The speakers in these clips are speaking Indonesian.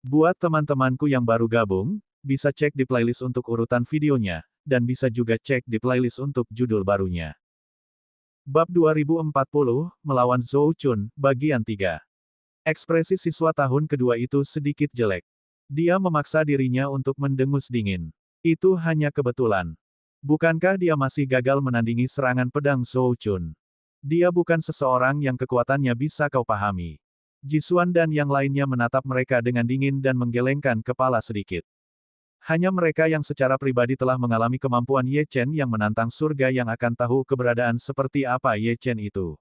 Buat teman-temanku yang baru gabung, bisa cek di playlist untuk urutan videonya, dan bisa juga cek di playlist untuk judul barunya. Bab 2040, Melawan Zhou Chun, Bagian 3. Ekspresi siswa tahun kedua itu sedikit jelek. Dia memaksa dirinya untuk mendengus dingin. Itu hanya kebetulan. Bukankah dia masih gagal menandingi serangan pedang Zhou Chun? Dia bukan seseorang yang kekuatannya bisa kau pahami. Jisuan dan yang lainnya menatap mereka dengan dingin dan menggelengkan kepala sedikit. Hanya mereka yang secara pribadi telah mengalami kemampuan Ye Chen yang menantang surga yang akan tahu keberadaan seperti apa Ye Chen itu.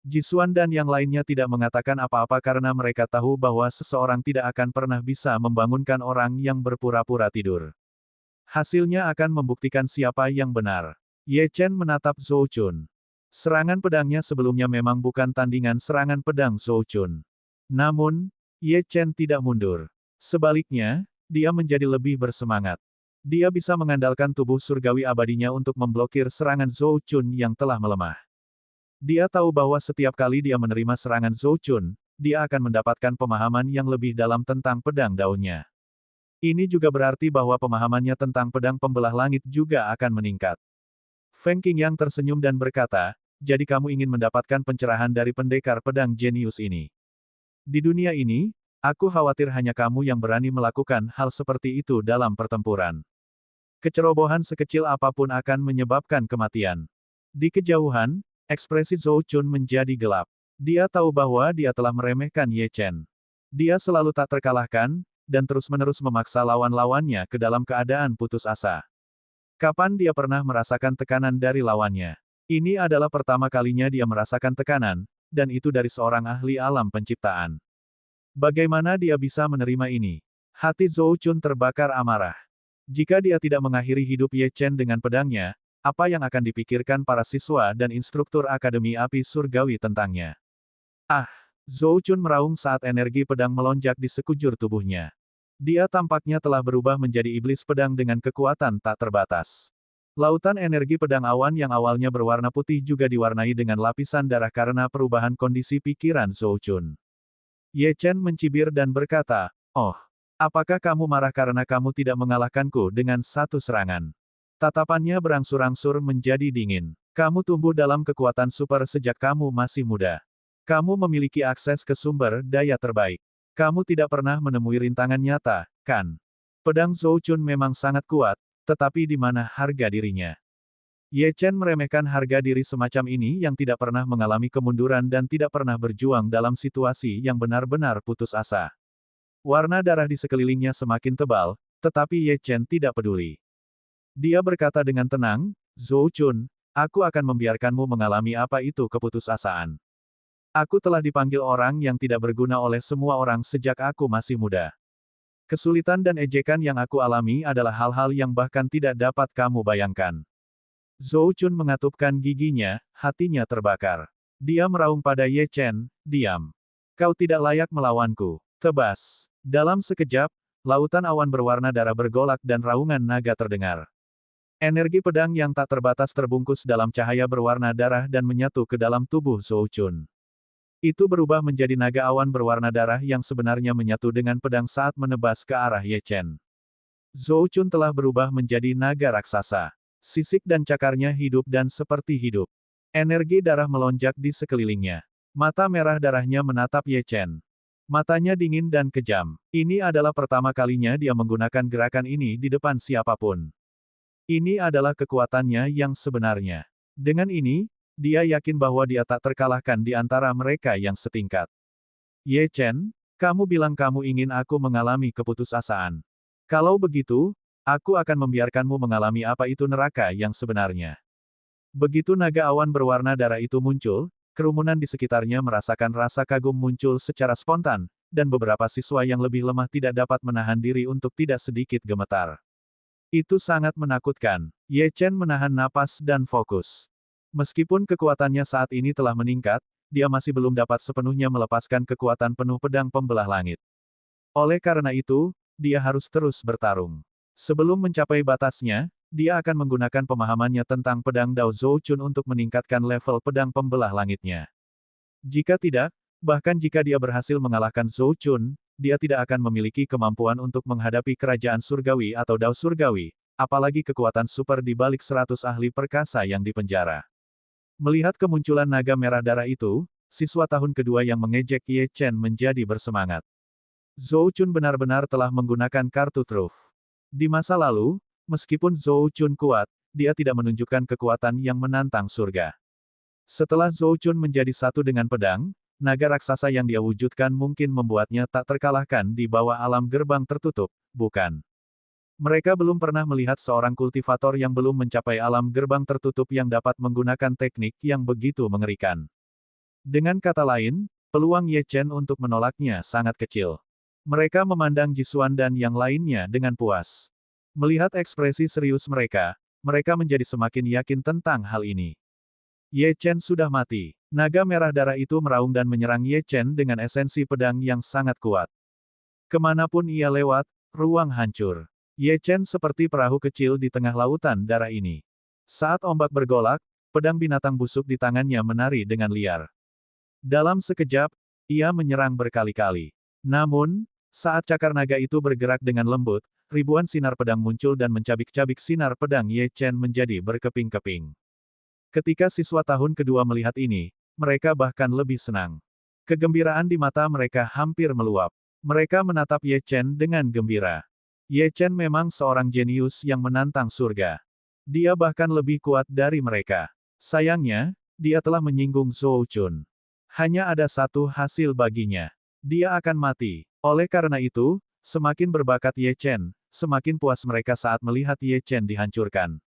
Jisuan dan yang lainnya tidak mengatakan apa-apa karena mereka tahu bahwa seseorang tidak akan pernah bisa membangunkan orang yang berpura-pura tidur. Hasilnya akan membuktikan siapa yang benar. Ye Chen menatap Zhou Chun. Serangan pedangnya sebelumnya memang bukan tandingan serangan pedang Zhou Chun. Namun, Ye Chen tidak mundur. Sebaliknya, dia menjadi lebih bersemangat. Dia bisa mengandalkan tubuh surgawi abadinya untuk memblokir serangan Zhou Chun yang telah melemah. Dia tahu bahwa setiap kali dia menerima serangan Zhou Chun, dia akan mendapatkan pemahaman yang lebih dalam tentang pedang daunnya. Ini juga berarti bahwa pemahamannya tentang pedang pembelah langit juga akan meningkat. Feng Qingyang tersenyum dan berkata, jadi kamu ingin mendapatkan pencerahan dari pendekar pedang jenius ini. Di dunia ini, aku khawatir hanya kamu yang berani melakukan hal seperti itu dalam pertempuran. Kecerobohan sekecil apapun akan menyebabkan kematian. Di kejauhan, ekspresi Zhou Chun menjadi gelap. Dia tahu bahwa dia telah meremehkan Ye Chen. Dia selalu tak terkalahkan, dan terus-menerus memaksa lawan-lawannya ke dalam keadaan putus asa. Kapan dia pernah merasakan tekanan dari lawannya? Ini adalah pertama kalinya dia merasakan tekanan, dan itu dari seorang ahli alam penciptaan. Bagaimana dia bisa menerima ini? Hati Zhou Chun terbakar amarah. Jika dia tidak mengakhiri hidup Ye Chen dengan pedangnya, apa yang akan dipikirkan para siswa dan instruktur Akademi Api Surgawi tentangnya? Ah! Zhou Chun meraung saat energi pedang melonjak di sekujur tubuhnya. Dia tampaknya telah berubah menjadi iblis pedang dengan kekuatan tak terbatas. Lautan energi pedang awan yang awalnya berwarna putih juga diwarnai dengan lapisan darah karena perubahan kondisi pikiran Zhou Chun. Ye Chen mencibir dan berkata, "Oh, apakah kamu marah karena kamu tidak mengalahkanku dengan satu serangan?" Tatapannya berangsur-angsur menjadi dingin. Kamu tumbuh dalam kekuatan super sejak kamu masih muda. Kamu memiliki akses ke sumber daya terbaik. Kamu tidak pernah menemui rintangan nyata, kan? Pedang Zhou Chun memang sangat kuat, tetapi di mana harga dirinya? Ye Chen meremehkan harga diri semacam ini yang tidak pernah mengalami kemunduran dan tidak pernah berjuang dalam situasi yang benar-benar putus asa. Warna darah di sekelilingnya semakin tebal, tetapi Ye Chen tidak peduli. Dia berkata dengan tenang, "Zhou Chun, aku akan membiarkanmu mengalami apa itu keputusasaan. Aku telah dipanggil orang yang tidak berguna oleh semua orang sejak aku masih muda. Kesulitan dan ejekan yang aku alami adalah hal-hal yang bahkan tidak dapat kamu bayangkan." Zhou Chun mengatupkan giginya, hatinya terbakar. Dia meraung pada Ye Chen, "Diam. Kau tidak layak melawanku." Tebas. Dalam sekejap, lautan awan berwarna darah bergolak dan raungan naga terdengar. Energi pedang yang tak terbatas terbungkus dalam cahaya berwarna darah dan menyatu ke dalam tubuh Zhou Chun. Itu berubah menjadi naga awan berwarna darah yang sebenarnya menyatu dengan pedang saat menebas ke arah Ye Chen. Zhou Chun telah berubah menjadi naga raksasa. Sisik dan cakarnya hidup dan seperti hidup. Energi darah melonjak di sekelilingnya. Mata merah darahnya menatap Ye Chen. Matanya dingin dan kejam. Ini adalah pertama kalinya dia menggunakan gerakan ini di depan siapapun. Ini adalah kekuatannya yang sebenarnya. Dengan ini, dia yakin bahwa dia tak terkalahkan di antara mereka yang setingkat. "Ye Chen, kamu bilang kamu ingin aku mengalami keputusasaan. Kalau begitu, aku akan membiarkanmu mengalami apa itu neraka yang sebenarnya." Begitu naga awan berwarna darah itu muncul, kerumunan di sekitarnya merasakan rasa kagum muncul secara spontan, dan beberapa siswa yang lebih lemah tidak dapat menahan diri untuk tidak sedikit gemetar. Itu sangat menakutkan. Ye Chen menahan napas dan fokus. Meskipun kekuatannya saat ini telah meningkat, dia masih belum dapat sepenuhnya melepaskan kekuatan penuh pedang pembelah langit. Oleh karena itu, dia harus terus bertarung. Sebelum mencapai batasnya, dia akan menggunakan pemahamannya tentang pedang Dao Zhou Chun untuk meningkatkan level pedang pembelah langitnya. Jika tidak, bahkan jika dia berhasil mengalahkan Zhou Chun, dia tidak akan memiliki kemampuan untuk menghadapi kerajaan surgawi atau Dao surgawi, apalagi kekuatan super di balik 100 ahli perkasa yang dipenjara. Melihat kemunculan naga merah darah itu, siswa tahun kedua yang mengejek Ye Chen menjadi bersemangat. Zhou Chun benar-benar telah menggunakan kartu truf. Di masa lalu, meskipun Zhou Chun kuat, dia tidak menunjukkan kekuatan yang menantang surga. Setelah Zhou Chun menjadi satu dengan pedang, naga raksasa yang dia wujudkan mungkin membuatnya tak terkalahkan di bawah alam gerbang tertutup, bukan? Mereka belum pernah melihat seorang kultivator yang belum mencapai alam gerbang tertutup yang dapat menggunakan teknik yang begitu mengerikan. Dengan kata lain, peluang Ye Chen untuk menolaknya sangat kecil. Mereka memandang Jisuan dan yang lainnya dengan puas. Melihat ekspresi serius mereka, mereka menjadi semakin yakin tentang hal ini. Ye Chen sudah mati. Naga merah darah itu meraung dan menyerang Ye Chen dengan esensi pedang yang sangat kuat. Kemanapun ia lewat, ruang hancur. Ye Chen seperti perahu kecil di tengah lautan darah ini. Saat ombak bergolak, pedang binatang busuk di tangannya menari dengan liar. Dalam sekejap, ia menyerang berkali-kali. Namun, saat cakar naga itu bergerak dengan lembut, ribuan sinar pedang muncul dan mencabik-cabik sinar pedang Ye Chen menjadi berkeping-keping. Ketika siswa tahun kedua melihat ini, mereka bahkan lebih senang. Kegembiraan di mata mereka hampir meluap. Mereka menatap Ye Chen dengan gembira. Ye Chen memang seorang jenius yang menantang surga. Dia bahkan lebih kuat dari mereka. Sayangnya, dia telah menyinggung Zhou Chun. Hanya ada satu hasil baginya. Dia akan mati. Oleh karena itu, semakin berbakat Ye Chen, semakin puas mereka saat melihat Ye Chen dihancurkan.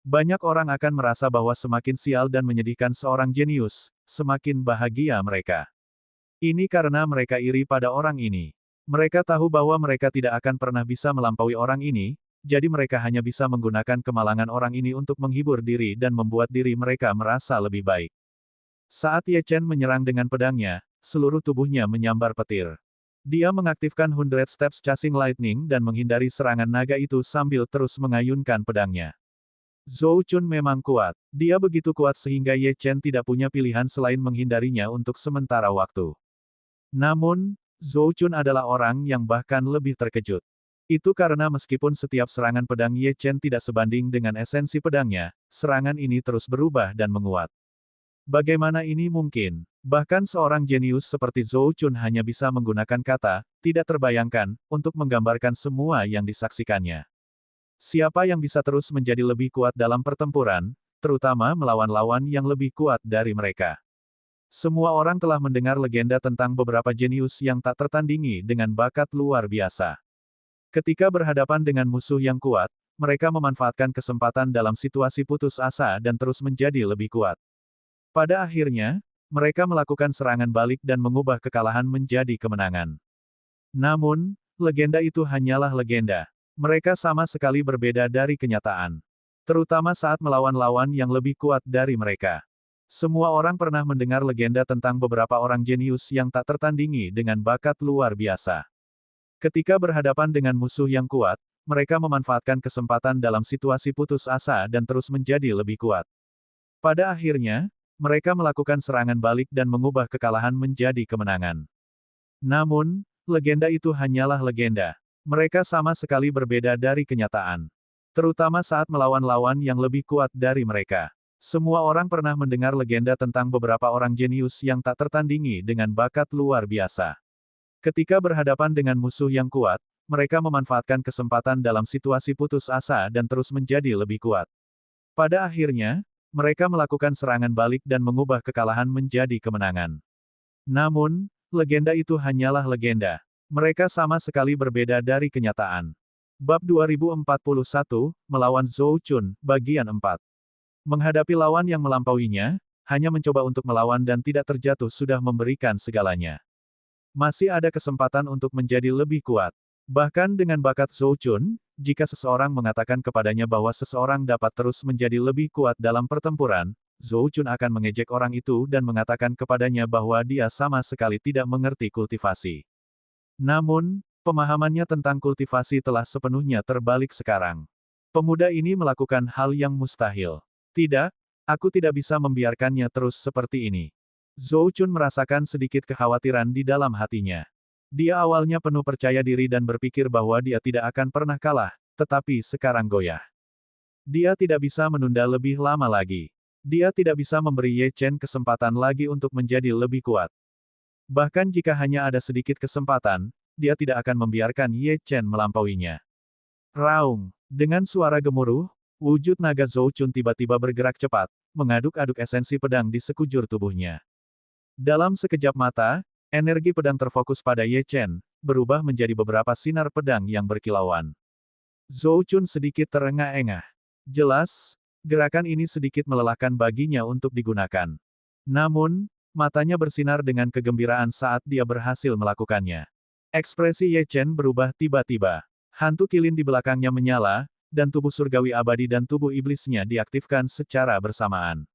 Banyak orang akan merasa bahwa semakin sial dan menyedihkan seorang jenius, semakin bahagia mereka. Ini karena mereka iri pada orang ini. Mereka tahu bahwa mereka tidak akan pernah bisa melampaui orang ini, jadi mereka hanya bisa menggunakan kemalangan orang ini untuk menghibur diri dan membuat diri mereka merasa lebih baik. Saat Ye Chen menyerang dengan pedangnya, seluruh tubuhnya menyambar petir. Dia mengaktifkan 100 Steps Chasing Lightning dan menghindari serangan naga itu sambil terus mengayunkan pedangnya. Zhou Chun memang kuat. Dia begitu kuat sehingga Ye Chen tidak punya pilihan selain menghindarinya untuk sementara waktu. Namun, Zhou Chun adalah orang yang bahkan lebih terkejut. Itu karena meskipun setiap serangan pedang Ye Chen tidak sebanding dengan esensi pedangnya, serangan ini terus berubah dan menguat. Bagaimana ini mungkin? Bahkan seorang jenius seperti Zhou Chun hanya bisa menggunakan kata, tidak terbayangkan, untuk menggambarkan semua yang disaksikannya. Siapa yang bisa terus menjadi lebih kuat dalam pertempuran, terutama melawan lawan yang lebih kuat dari mereka. Semua orang telah mendengar legenda tentang beberapa jenius yang tak tertandingi dengan bakat luar biasa. Ketika berhadapan dengan musuh yang kuat, mereka memanfaatkan kesempatan dalam situasi putus asa dan terus menjadi lebih kuat. Pada akhirnya, mereka melakukan serangan balik dan mengubah kekalahan menjadi kemenangan. Namun, legenda itu hanyalah legenda. Mereka sama sekali berbeda dari kenyataan. Terutama saat melawan lawan yang lebih kuat dari mereka. Semua orang pernah mendengar legenda tentang beberapa orang jenius yang tak tertandingi dengan bakat luar biasa. Ketika berhadapan dengan musuh yang kuat, mereka memanfaatkan kesempatan dalam situasi putus asa dan terus menjadi lebih kuat. Pada akhirnya, mereka melakukan serangan balik dan mengubah kekalahan menjadi kemenangan. Namun, legenda itu hanyalah legenda. Mereka sama sekali berbeda dari kenyataan. Terutama saat melawan lawan yang lebih kuat dari mereka. Semua orang pernah mendengar legenda tentang beberapa orang jenius yang tak tertandingi dengan bakat luar biasa. Ketika berhadapan dengan musuh yang kuat, mereka memanfaatkan kesempatan dalam situasi putus asa dan terus menjadi lebih kuat. Pada akhirnya, mereka melakukan serangan balik dan mengubah kekalahan menjadi kemenangan. Namun, legenda itu hanyalah legenda. Mereka sama sekali berbeda dari kenyataan. Bab 2041, Melawan Zhou Chun, Bagian 4. Menghadapi lawan yang melampauinya, hanya mencoba untuk melawan dan tidak terjatuh sudah memberikan segalanya. Masih ada kesempatan untuk menjadi lebih kuat. Bahkan dengan bakat Zhou Chun, jika seseorang mengatakan kepadanya bahwa seseorang dapat terus menjadi lebih kuat dalam pertempuran, Zhou Chun akan mengejek orang itu dan mengatakan kepadanya bahwa dia sama sekali tidak mengerti kultivasi. Namun, pemahamannya tentang kultivasi telah sepenuhnya terbalik sekarang. Pemuda ini melakukan hal yang mustahil. Tidak, aku tidak bisa membiarkannya terus seperti ini. Zhou Chun merasakan sedikit kekhawatiran di dalam hatinya. Dia awalnya penuh percaya diri dan berpikir bahwa dia tidak akan pernah kalah, tetapi sekarang goyah. Dia tidak bisa menunda lebih lama lagi. Dia tidak bisa memberi Ye Chen kesempatan lagi untuk menjadi lebih kuat. Bahkan jika hanya ada sedikit kesempatan, dia tidak akan membiarkan Ye Chen melampauinya. Raung. Dengan suara gemuruh, wujud naga Zhou Chun tiba-tiba bergerak cepat, mengaduk-aduk esensi pedang di sekujur tubuhnya. Dalam sekejap mata, energi pedang terfokus pada Ye Chen, berubah menjadi beberapa sinar pedang yang berkilauan. Zhou Chun sedikit terengah-engah. Jelas, gerakan ini sedikit melelahkan baginya untuk digunakan. Namun, matanya bersinar dengan kegembiraan saat dia berhasil melakukannya. Ekspresi Ye Chen berubah tiba-tiba. Hantu kilin di belakangnya menyala, dan tubuh surgawi abadi dan tubuh iblisnya diaktifkan secara bersamaan.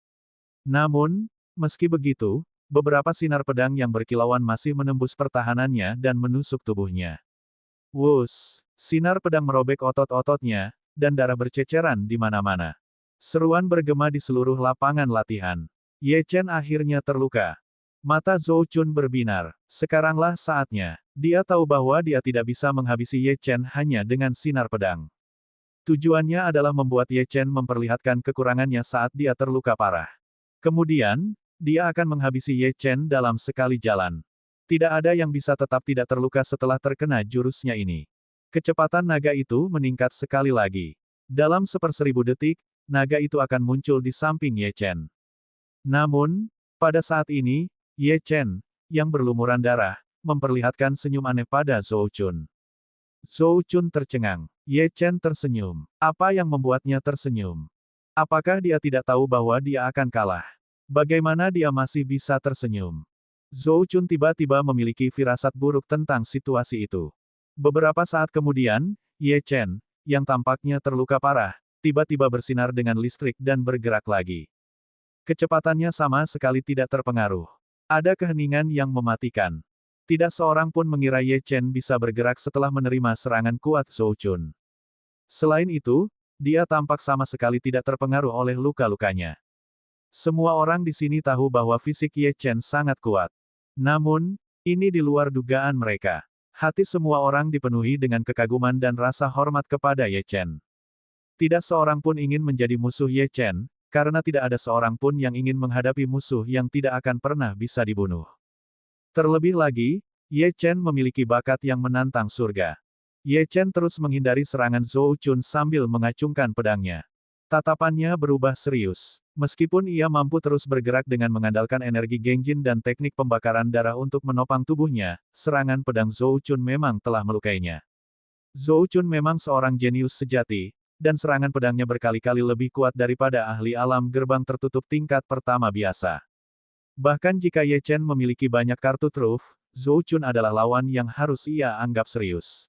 Namun, meski begitu, beberapa sinar pedang yang berkilauan masih menembus pertahanannya dan menusuk tubuhnya. Wus! Sinar pedang merobek otot-ototnya, dan darah berceceran di mana-mana. Seruan bergema di seluruh lapangan latihan. Ye Chen akhirnya terluka. Mata Zhou Chun berbinar. Sekaranglah saatnya. Dia tahu bahwa dia tidak bisa menghabisi Ye Chen hanya dengan sinar pedang. Tujuannya adalah membuat Ye Chen memperlihatkan kekurangannya saat dia terluka parah. Kemudian, dia akan menghabisi Ye Chen dalam sekali jalan. Tidak ada yang bisa tetap tidak terluka setelah terkena jurusnya ini. Kecepatan naga itu meningkat sekali lagi. Dalam 1/1000 detik, naga itu akan muncul di samping Ye Chen. Namun, pada saat ini, Ye Chen, yang berlumuran darah, memperlihatkan senyum aneh pada Zhou Chun. Zhou Chun tercengang. Ye Chen tersenyum. Apa yang membuatnya tersenyum? Apakah dia tidak tahu bahwa dia akan kalah? Bagaimana dia masih bisa tersenyum? Zhou Chun tiba-tiba memiliki firasat buruk tentang situasi itu. Beberapa saat kemudian, Ye Chen, yang tampaknya terluka parah, tiba-tiba bersinar dengan listrik dan bergerak lagi. Kecepatannya sama sekali tidak terpengaruh. Ada keheningan yang mematikan. Tidak seorang pun mengira Ye Chen bisa bergerak setelah menerima serangan kuat Zhou Chun. Selain itu, dia tampak sama sekali tidak terpengaruh oleh luka-lukanya. Semua orang di sini tahu bahwa fisik Ye Chen sangat kuat. Namun, ini di luar dugaan mereka. Hati semua orang dipenuhi dengan kekaguman dan rasa hormat kepada Ye Chen. Tidak seorang pun ingin menjadi musuh Ye Chen, karena tidak ada seorang pun yang ingin menghadapi musuh yang tidak akan pernah bisa dibunuh. Terlebih lagi, Ye Chen memiliki bakat yang menantang surga. Ye Chen terus menghindari serangan Zhou Chun sambil mengacungkan pedangnya. Tatapannya berubah serius. Meskipun ia mampu terus bergerak dengan mengandalkan energi Gengjin dan teknik pembakaran darah untuk menopang tubuhnya, serangan pedang Zhou Chun memang telah melukainya. Zhou Chun memang seorang jenius sejati, dan serangan pedangnya berkali-kali lebih kuat daripada ahli alam gerbang tertutup tingkat pertama biasa. Bahkan jika Ye Chen memiliki banyak kartu truf, Zhou Chun adalah lawan yang harus ia anggap serius.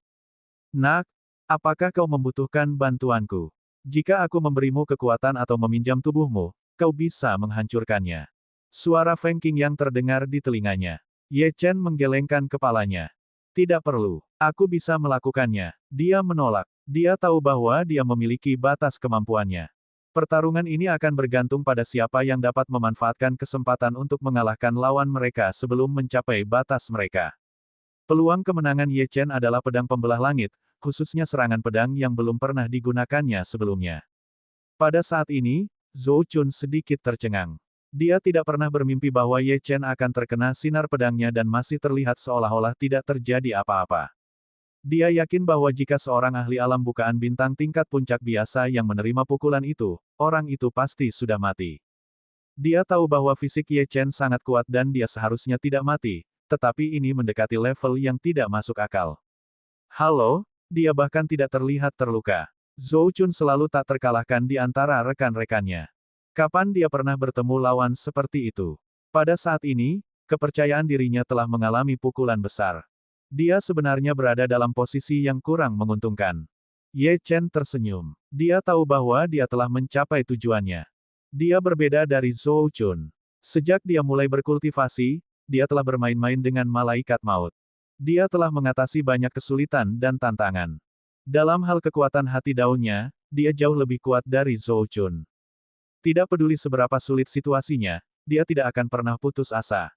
Nak, apakah kau membutuhkan bantuanku? Jika aku memberimu kekuatan atau meminjam tubuhmu, kau bisa menghancurkannya. Suara Feng Qingyang terdengar di telinganya. Ye Chen menggelengkan kepalanya. Tidak perlu. Aku bisa melakukannya. Dia menolak. Dia tahu bahwa dia memiliki batas kemampuannya. Pertarungan ini akan bergantung pada siapa yang dapat memanfaatkan kesempatan untuk mengalahkan lawan mereka sebelum mencapai batas mereka. Peluang kemenangan Ye Chen adalah pedang pembelah langit, khususnya serangan pedang yang belum pernah digunakannya sebelumnya. Pada saat ini, Zhou Chun sedikit tercengang. Dia tidak pernah bermimpi bahwa Ye Chen akan terkena sinar pedangnya dan masih terlihat seolah-olah tidak terjadi apa-apa. Dia yakin bahwa jika seorang ahli alam bukaan bintang tingkat puncak biasa yang menerima pukulan itu, orang itu pasti sudah mati. Dia tahu bahwa fisik Ye Chen sangat kuat dan dia seharusnya tidak mati, tetapi ini mendekati level yang tidak masuk akal. Halo, dia bahkan tidak terlihat terluka. Zhou Chun selalu tak terkalahkan di antara rekan-rekannya. Kapan dia pernah bertemu lawan seperti itu? Pada saat ini, kepercayaan dirinya telah mengalami pukulan besar. Dia sebenarnya berada dalam posisi yang kurang menguntungkan. Ye Chen tersenyum. Dia tahu bahwa dia telah mencapai tujuannya. Dia berbeda dari Zhou Chun. Sejak dia mulai berkultivasi, dia telah bermain-main dengan malaikat maut. Dia telah mengatasi banyak kesulitan dan tantangan. Dalam hal kekuatan hati daunnya, dia jauh lebih kuat dari Zhou Chun. Tidak peduli seberapa sulit situasinya, dia tidak akan pernah putus asa.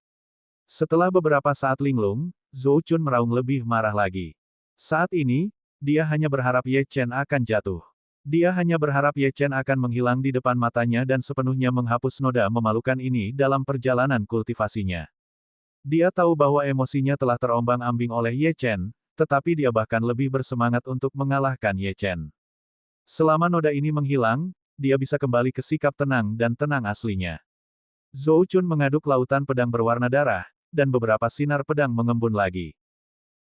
Setelah beberapa saat linglung, Zhou Chun meraung lebih marah lagi. Saat ini, dia hanya berharap Ye Chen akan jatuh. Dia hanya berharap Ye Chen akan menghilang di depan matanya dan sepenuhnya menghapus noda memalukan ini dalam perjalanan kultivasinya. Dia tahu bahwa emosinya telah terombang-ambing oleh Ye Chen, tetapi dia bahkan lebih bersemangat untuk mengalahkan Ye Chen. Selama noda ini menghilang, dia bisa kembali ke sikap tenang dan tenang aslinya. Zhou Chun mengaduk lautan pedang berwarna darah, dan beberapa sinar pedang mengembun lagi.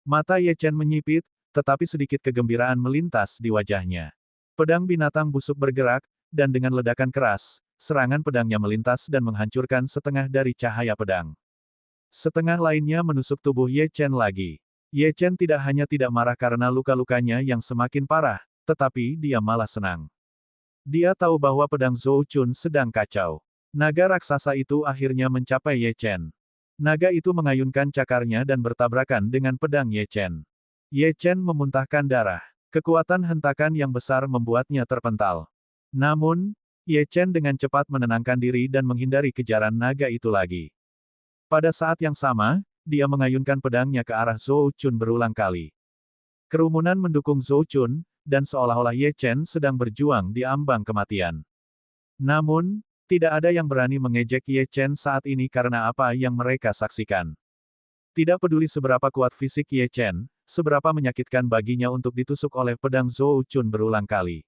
Mata Ye Chen menyipit, tetapi sedikit kegembiraan melintas di wajahnya. Pedang binatang busuk bergerak, dan dengan ledakan keras, serangan pedangnya melintas dan menghancurkan setengah dari cahaya pedang. Setengah lainnya menusuk tubuh Ye Chen lagi. Ye Chen tidak hanya tidak marah karena luka-lukanya yang semakin parah, tetapi dia malah senang. Dia tahu bahwa pedang Zhou Chun sedang kacau. Naga raksasa itu akhirnya mencapai Ye Chen. Naga itu mengayunkan cakarnya dan bertabrakan dengan pedang Ye Chen. Ye Chen memuntahkan darah. Kekuatan hentakan yang besar membuatnya terpental. Namun, Ye Chen dengan cepat menenangkan diri dan menghindari kejaran naga itu lagi. Pada saat yang sama, dia mengayunkan pedangnya ke arah Zhou Chun berulang kali. Kerumunan mendukung Zhou Chun, dan seolah-olah Ye Chen sedang berjuang di ambang kematian. Namun, tidak ada yang berani mengejek Ye Chen saat ini karena apa yang mereka saksikan. Tidak peduli seberapa kuat fisik Ye Chen, seberapa menyakitkan baginya untuk ditusuk oleh pedang Zhou Chun berulang kali.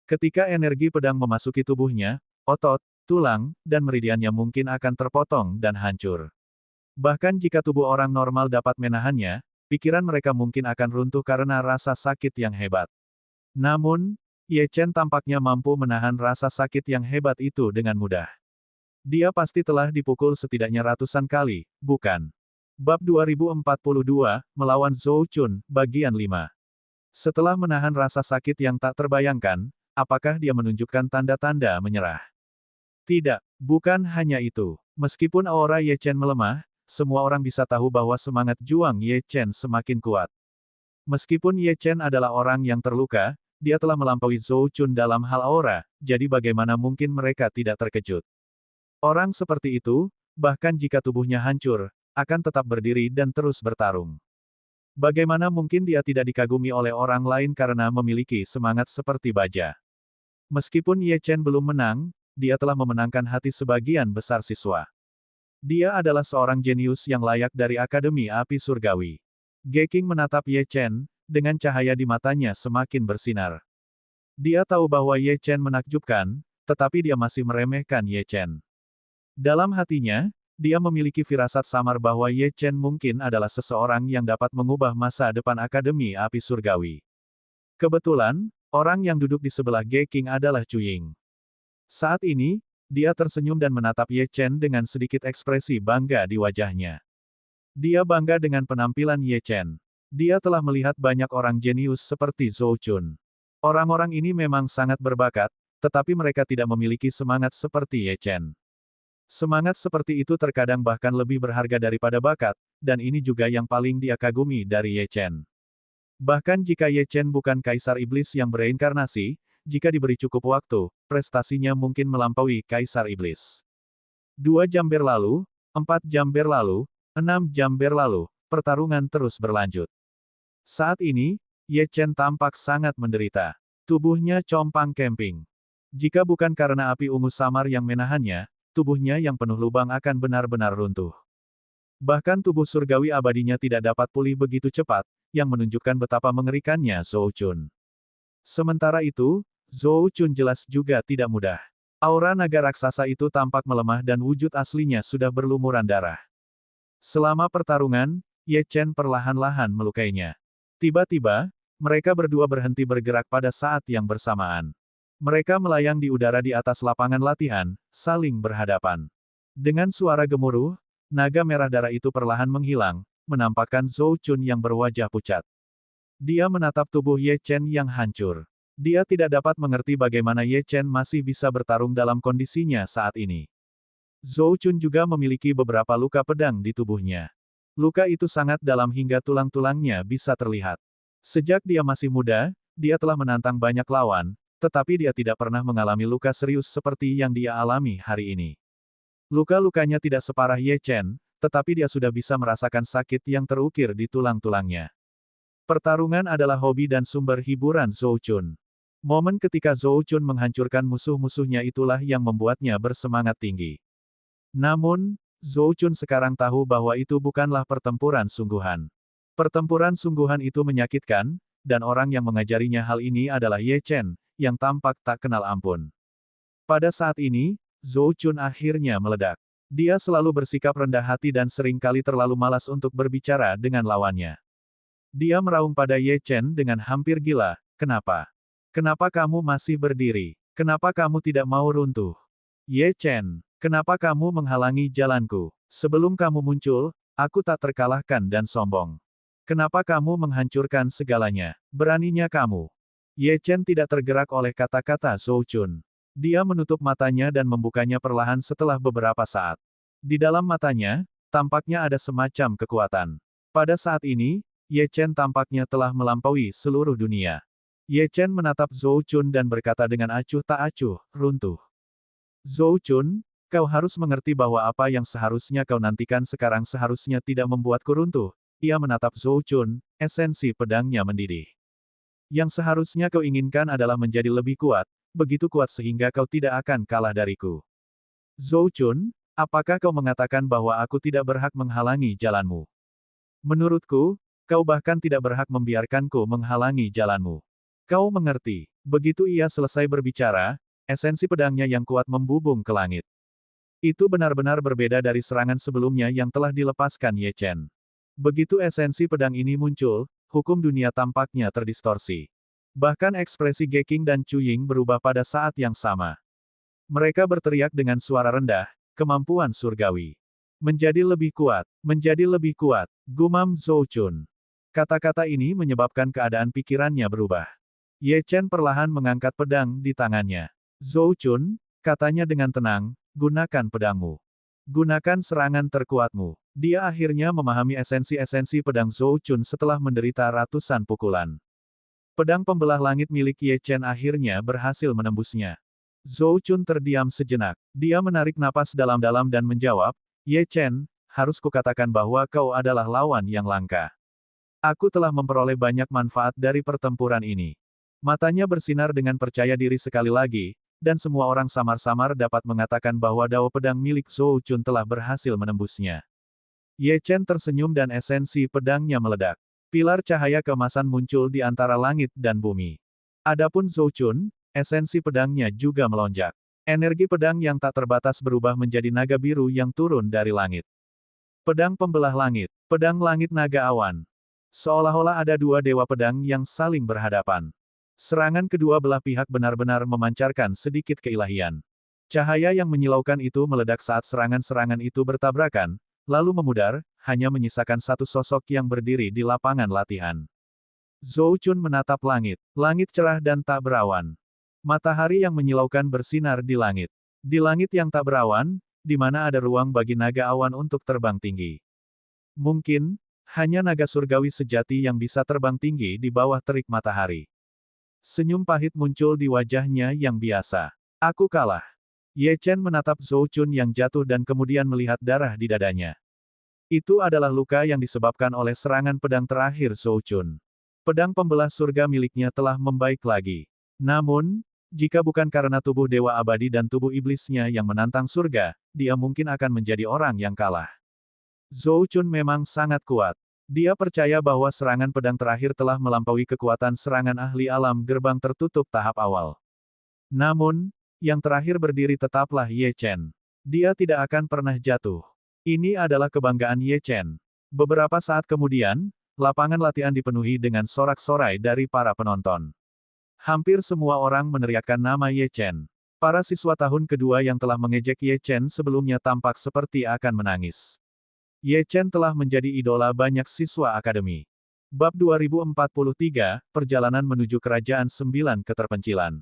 Ketika energi pedang memasuki tubuhnya, otot, tulang, dan meridiannya mungkin akan terpotong dan hancur. Bahkan jika tubuh orang normal dapat menahannya, pikiran mereka mungkin akan runtuh karena rasa sakit yang hebat. Namun, Ye Chen tampaknya mampu menahan rasa sakit yang hebat itu dengan mudah. Dia pasti telah dipukul setidaknya ratusan kali, bukan? Bab 2042, melawan Zhou Chun, bagian 5. Setelah menahan rasa sakit yang tak terbayangkan, apakah dia menunjukkan tanda-tanda menyerah? Tidak, bukan hanya itu. Meskipun aura Ye Chen melemah, semua orang bisa tahu bahwa semangat juang Ye Chen semakin kuat. Meskipun Ye Chen adalah orang yang terluka, dia telah melampaui Zhou Chun dalam hal aura, jadi bagaimana mungkin mereka tidak terkejut? Orang seperti itu, bahkan jika tubuhnya hancur, akan tetap berdiri dan terus bertarung. Bagaimana mungkin dia tidak dikagumi oleh orang lain karena memiliki semangat seperti baja? Meskipun Ye Chen belum menang, dia telah memenangkan hati sebagian besar siswa. Dia adalah seorang jenius yang layak dari Akademi Api Surgawi. Geking menatap Ye Chen, dengan cahaya di matanya semakin bersinar. Dia tahu bahwa Ye Chen menakjubkan, tetapi dia masih meremehkan Ye Chen. Dalam hatinya, dia memiliki firasat samar bahwa Ye Chen mungkin adalah seseorang yang dapat mengubah masa depan Akademi Api Surgawi. Kebetulan, orang yang duduk di sebelah Geking adalah Chu Ying. Saat ini, dia tersenyum dan menatap Ye Chen dengan sedikit ekspresi bangga di wajahnya. Dia bangga dengan penampilan Ye Chen. Dia telah melihat banyak orang jenius seperti Zhou Chun. Orang-orang ini memang sangat berbakat, tetapi mereka tidak memiliki semangat seperti Ye Chen. Semangat seperti itu terkadang bahkan lebih berharga daripada bakat, dan ini juga yang paling dia kagumi dari Ye Chen. Bahkan jika Ye Chen bukan kaisar iblis yang bereinkarnasi, jika diberi cukup waktu, prestasinya mungkin melampaui kaisar iblis. 2 jam berlalu, 4 jam berlalu, 6 jam berlalu, pertarungan terus berlanjut. Saat ini, Ye Chen tampak sangat menderita. Tubuhnya compang-camping. Jika bukan karena api ungu samar yang menahannya, tubuhnya yang penuh lubang akan benar-benar runtuh. Bahkan tubuh surgawi abadinya tidak dapat pulih begitu cepat, yang menunjukkan betapa mengerikannya Zhou Chun. Sementara itu, Zhou Chun jelas juga tidak mudah. Aura naga raksasa itu tampak melemah dan wujud aslinya sudah berlumuran darah. Selama pertarungan, Ye Chen perlahan-lahan melukainya. Tiba-tiba, mereka berdua berhenti bergerak pada saat yang bersamaan. Mereka melayang di udara di atas lapangan latihan, saling berhadapan. Dengan suara gemuruh, naga merah darah itu perlahan menghilang, menampakkan Zhou Chun yang berwajah pucat. Dia menatap tubuh Ye Chen yang hancur. Dia tidak dapat mengerti bagaimana Ye Chen masih bisa bertarung dalam kondisinya saat ini. Zhou Chun juga memiliki beberapa luka pedang di tubuhnya. Luka itu sangat dalam hingga tulang-tulangnya bisa terlihat. Sejak dia masih muda, dia telah menantang banyak lawan, tetapi dia tidak pernah mengalami luka serius seperti yang dia alami hari ini. Luka-lukanya tidak separah Ye Chen, tetapi dia sudah bisa merasakan sakit yang terukir di tulang-tulangnya. Pertarungan adalah hobi dan sumber hiburan Zhou Chun. Momen ketika Zhou Chun menghancurkan musuh-musuhnya itulah yang membuatnya bersemangat tinggi. Namun, Zhou Chun sekarang tahu bahwa itu bukanlah pertempuran sungguhan. Pertempuran sungguhan itu menyakitkan, dan orang yang mengajarinya hal ini adalah Ye Chen, yang tampak tak kenal ampun. Pada saat ini, Zhou Chun akhirnya meledak. Dia selalu bersikap rendah hati dan seringkali terlalu malas untuk berbicara dengan lawannya. Dia meraung pada Ye Chen dengan hampir gila, "Kenapa? Kenapa kamu masih berdiri? Kenapa kamu tidak mau runtuh? Ye Chen, kenapa kamu menghalangi jalanku? Sebelum kamu muncul, aku tak terkalahkan dan sombong. Kenapa kamu menghancurkan segalanya? Beraninya kamu." Ye Chen tidak tergerak oleh kata-kata Zhou Chun. Dia menutup matanya dan membukanya perlahan setelah beberapa saat. Di dalam matanya, tampaknya ada semacam kekuatan. Pada saat ini, Ye Chen tampaknya telah melampaui seluruh dunia. Ye Chen menatap Zhou Chun dan berkata dengan acuh tak acuh, "Runtuh." Zhou Chun, kau harus mengerti bahwa apa yang seharusnya kau nantikan sekarang seharusnya tidak membuatku runtuh. Ia menatap Zhou Chun, esensi pedangnya mendidih. Yang seharusnya kau inginkan adalah menjadi lebih kuat, begitu kuat sehingga kau tidak akan kalah dariku. Zhou Chun, apakah kau mengatakan bahwa aku tidak berhak menghalangi jalanmu? Menurutku, kau bahkan tidak berhak membiarkanku menghalangi jalanmu. Kau mengerti. Begitu ia selesai berbicara, esensi pedangnya yang kuat membubung ke langit. Itu benar-benar berbeda dari serangan sebelumnya yang telah dilepaskan Ye Chen. Begitu esensi pedang ini muncul, hukum dunia tampaknya terdistorsi. Bahkan ekspresi Ge Qing dan Chu Ying berubah pada saat yang sama. Mereka berteriak dengan suara rendah, "Kemampuan surgawi. Menjadi lebih kuat, gumam Zhou Chun." Kata-kata ini menyebabkan keadaan pikirannya berubah. Ye Chen perlahan mengangkat pedang di tangannya. "Zhou Chun," katanya dengan tenang, "gunakan pedangmu. Gunakan serangan terkuatmu." Dia akhirnya memahami esensi-esensi pedang Zhou Chun setelah menderita ratusan pukulan. Pedang pembelah langit milik Ye Chen akhirnya berhasil menembusnya. Zhou Chun terdiam sejenak. Dia menarik napas dalam-dalam dan menjawab, "Ye Chen, harus kukatakan bahwa kau adalah lawan yang langka. Aku telah memperoleh banyak manfaat dari pertempuran ini." Matanya bersinar dengan percaya diri sekali lagi, dan semua orang samar-samar dapat mengatakan bahwa dao pedang milik Zhou Chun telah berhasil menembusnya. Ye Chen tersenyum dan esensi pedangnya meledak. Pilar cahaya keemasan muncul di antara langit dan bumi. Adapun Zhou Chun, esensi pedangnya juga melonjak. Energi pedang yang tak terbatas berubah menjadi naga biru yang turun dari langit. Pedang pembelah langit, pedang langit naga awan. Seolah-olah ada dua dewa pedang yang saling berhadapan. Serangan kedua belah pihak benar-benar memancarkan sedikit keilahian. Cahaya yang menyilaukan itu meledak saat serangan-serangan itu bertabrakan, lalu memudar, hanya menyisakan satu sosok yang berdiri di lapangan latihan. Zhou Chun menatap langit. Langit cerah dan tak berawan. Matahari yang menyilaukan bersinar di langit. Di langit yang tak berawan, di mana ada ruang bagi naga awan untuk terbang tinggi. Mungkin, hanya naga surgawi sejati yang bisa terbang tinggi di bawah terik matahari. Senyum pahit muncul di wajahnya yang biasa. "Aku kalah." Ye Chen menatap Zhou Chun yang jatuh dan kemudian melihat darah di dadanya. Itu adalah luka yang disebabkan oleh serangan pedang terakhir Zhou Chun. Pedang pembelah surga miliknya telah membaik lagi. Namun, jika bukan karena tubuh dewa abadi dan tubuh iblisnya yang menantang surga, dia mungkin akan menjadi orang yang kalah. Zhou Chun memang sangat kuat. Dia percaya bahwa serangan pedang terakhir telah melampaui kekuatan serangan ahli alam gerbang tertutup tahap awal. Namun, yang terakhir berdiri tetaplah Ye Chen. Dia tidak akan pernah jatuh. Ini adalah kebanggaan Ye Chen. Beberapa saat kemudian, lapangan latihan dipenuhi dengan sorak-sorai dari para penonton. Hampir semua orang meneriakkan nama Ye Chen. Para siswa tahun kedua yang telah mengejek Ye Chen sebelumnya tampak seperti akan menangis. Ye Chen telah menjadi idola banyak siswa akademi. Bab 2043, Perjalanan menuju Kerajaan 9 Keterpencilan.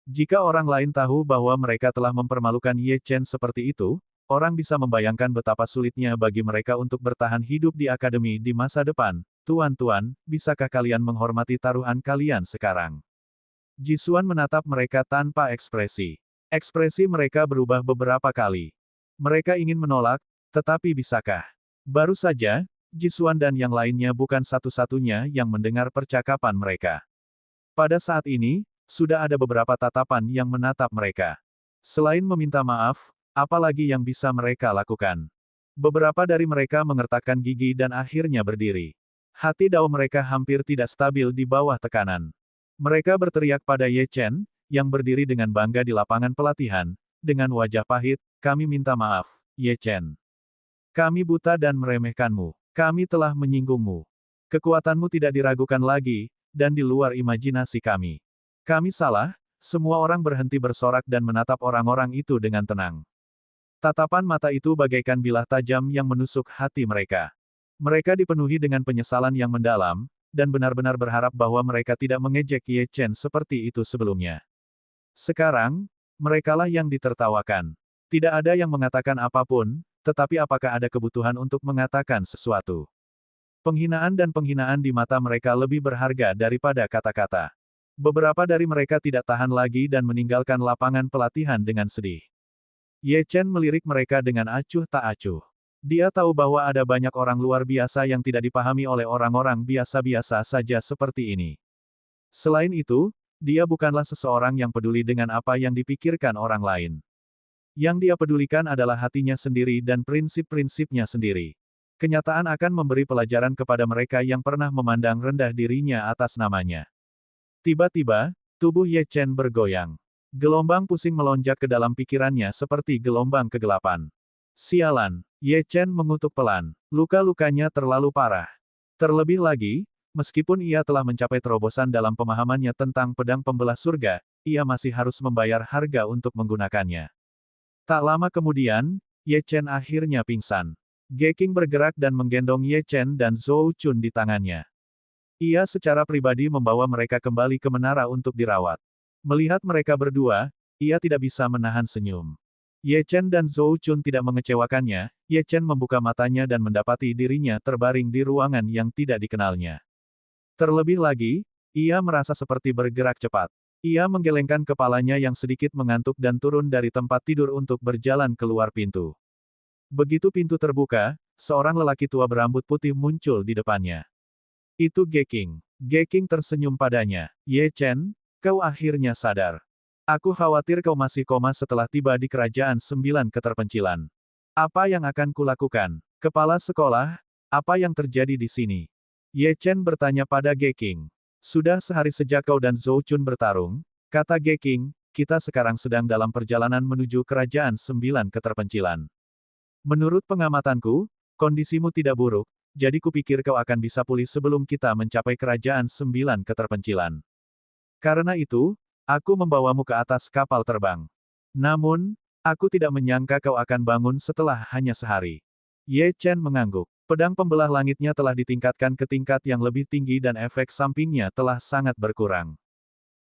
Jika orang lain tahu bahwa mereka telah mempermalukan Ye Chen seperti itu, orang bisa membayangkan betapa sulitnya bagi mereka untuk bertahan hidup di akademi di masa depan. "Tuan-tuan, bisakah kalian menghormati taruhan kalian sekarang?" Jisuan menatap mereka tanpa ekspresi. Ekspresi mereka berubah beberapa kali. Mereka ingin menolak, Tetapi bisakah? Baru saja, Jisuan dan yang lainnya bukan satu-satunya yang mendengar percakapan mereka. Pada saat ini, sudah ada beberapa tatapan yang menatap mereka. Selain meminta maaf, apalagi yang bisa mereka lakukan? Beberapa dari mereka mengertakkan gigi dan akhirnya berdiri. Hati dao mereka hampir tidak stabil di bawah tekanan. Mereka berteriak pada Ye Chen, yang berdiri dengan bangga di lapangan pelatihan, dengan wajah pahit, "Kami minta maaf, Ye Chen. Kami buta dan meremehkanmu. Kami telah menyinggungmu. Kekuatanmu tidak diragukan lagi, dan di luar imajinasi kami. Kami salah." Semua orang berhenti bersorak dan menatap orang-orang itu dengan tenang. Tatapan mata itu bagaikan bilah tajam yang menusuk hati mereka. Mereka dipenuhi dengan penyesalan yang mendalam, dan benar-benar berharap bahwa mereka tidak mengejek Ye Chen seperti itu sebelumnya. Sekarang, merekalah yang ditertawakan. Tidak ada yang mengatakan apapun, tetapi apakah ada kebutuhan untuk mengatakan sesuatu? Penghinaan dan penghinaan di mata mereka lebih berharga daripada kata-kata. Beberapa dari mereka tidak tahan lagi dan meninggalkan lapangan pelatihan dengan sedih. Ye Chen melirik mereka dengan acuh tak acuh. Dia tahu bahwa ada banyak orang luar biasa yang tidak dipahami oleh orang-orang biasa-biasa saja seperti ini. Selain itu, dia bukanlah seseorang yang peduli dengan apa yang dipikirkan orang lain. Yang dia pedulikan adalah hatinya sendiri dan prinsip-prinsipnya sendiri. Kenyataan akan memberi pelajaran kepada mereka yang pernah memandang rendah dirinya atas namanya. Tiba-tiba, tubuh Ye Chen bergoyang. Gelombang pusing melonjak ke dalam pikirannya seperti gelombang kegelapan. Sialan, Ye Chen mengutuk pelan. Luka-lukanya terlalu parah. Terlebih lagi, meskipun ia telah mencapai terobosan dalam pemahamannya tentang pedang pembelah surga, ia masih harus membayar harga untuk menggunakannya. Tak lama kemudian, Ye Chen akhirnya pingsan. Geking bergerak dan menggendong Ye Chen dan Zhou Chun di tangannya. Ia secara pribadi membawa mereka kembali ke menara untuk dirawat. Melihat mereka berdua, ia tidak bisa menahan senyum. Ye Chen dan Zhou Chun tidak mengecewakannya. Ye Chen membuka matanya dan mendapati dirinya terbaring di ruangan yang tidak dikenalnya. Terlebih lagi, ia merasa seperti bergerak cepat. Ia menggelengkan kepalanya yang sedikit mengantuk dan turun dari tempat tidur untuk berjalan keluar pintu. Begitu pintu terbuka, seorang lelaki tua berambut putih muncul di depannya. Itu Geking. Geking tersenyum padanya. Ye Chen, kau akhirnya sadar. Aku khawatir kau masih koma setelah tiba di kerajaan 9 keterpencilan. Apa yang akan kulakukan? Kepala sekolah, apa yang terjadi di sini? Ye Chen bertanya pada Geking. Sudah sehari sejak kau dan Zhou Chun bertarung, kata Geking, kita sekarang sedang dalam perjalanan menuju kerajaan 9 keterpencilan. Menurut pengamatanku, kondisimu tidak buruk, jadi kupikir kau akan bisa pulih sebelum kita mencapai kerajaan 9 keterpencilan. Karena itu, aku membawamu ke atas kapal terbang. Namun, aku tidak menyangka kau akan bangun setelah hanya sehari. Ye Chen mengangguk. Pedang pembelah langitnya telah ditingkatkan ke tingkat yang lebih tinggi dan efek sampingnya telah sangat berkurang.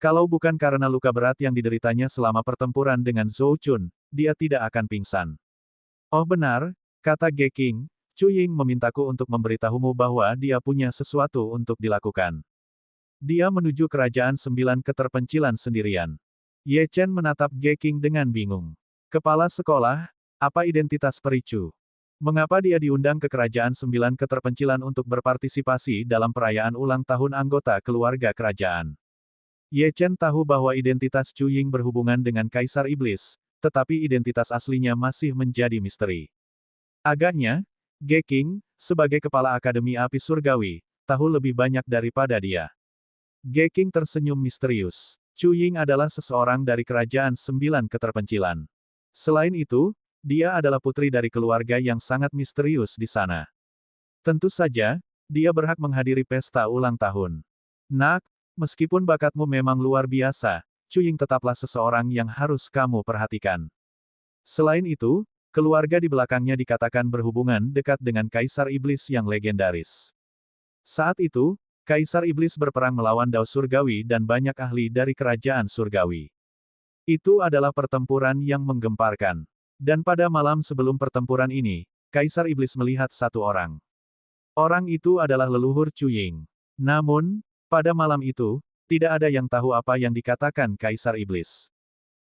Kalau bukan karena luka berat yang dideritanya selama pertempuran dengan Zhou Chun, dia tidak akan pingsan. Oh benar, kata Geking, Chu Ying memintaku untuk memberitahumu bahwa dia punya sesuatu untuk dilakukan. Dia menuju kerajaan 9 keterpencilan sendirian. Ye Chen menatap Geking dengan bingung. Kepala sekolah, apa identitas Pericu? Mengapa dia diundang ke kerajaan 9 keterpencilan untuk berpartisipasi dalam perayaan ulang tahun anggota keluarga kerajaan? Ye Chen tahu bahwa identitas Chu Ying berhubungan dengan Kaisar Iblis, tetapi identitas aslinya masih menjadi misteri. Agaknya, Geking, sebagai kepala Akademi Api Surgawi, tahu lebih banyak daripada dia. Geking tersenyum misterius. Chu Ying adalah seseorang dari kerajaan 9 keterpencilan. Selain itu, dia adalah putri dari keluarga yang sangat misterius di sana. Tentu saja, dia berhak menghadiri pesta ulang tahun. Nak, meskipun bakatmu memang luar biasa, Chu Ying tetaplah seseorang yang harus kamu perhatikan. Selain itu, keluarga di belakangnya dikatakan berhubungan dekat dengan Kaisar Iblis yang legendaris. Saat itu, Kaisar Iblis berperang melawan Dao Surgawi dan banyak ahli dari kerajaan Surgawi. Itu adalah pertempuran yang menggemparkan. Dan pada malam sebelum pertempuran ini, Kaisar Iblis melihat satu orang. Orang itu adalah leluhur Chu Ying. Namun, pada malam itu, tidak ada yang tahu apa yang dikatakan Kaisar Iblis.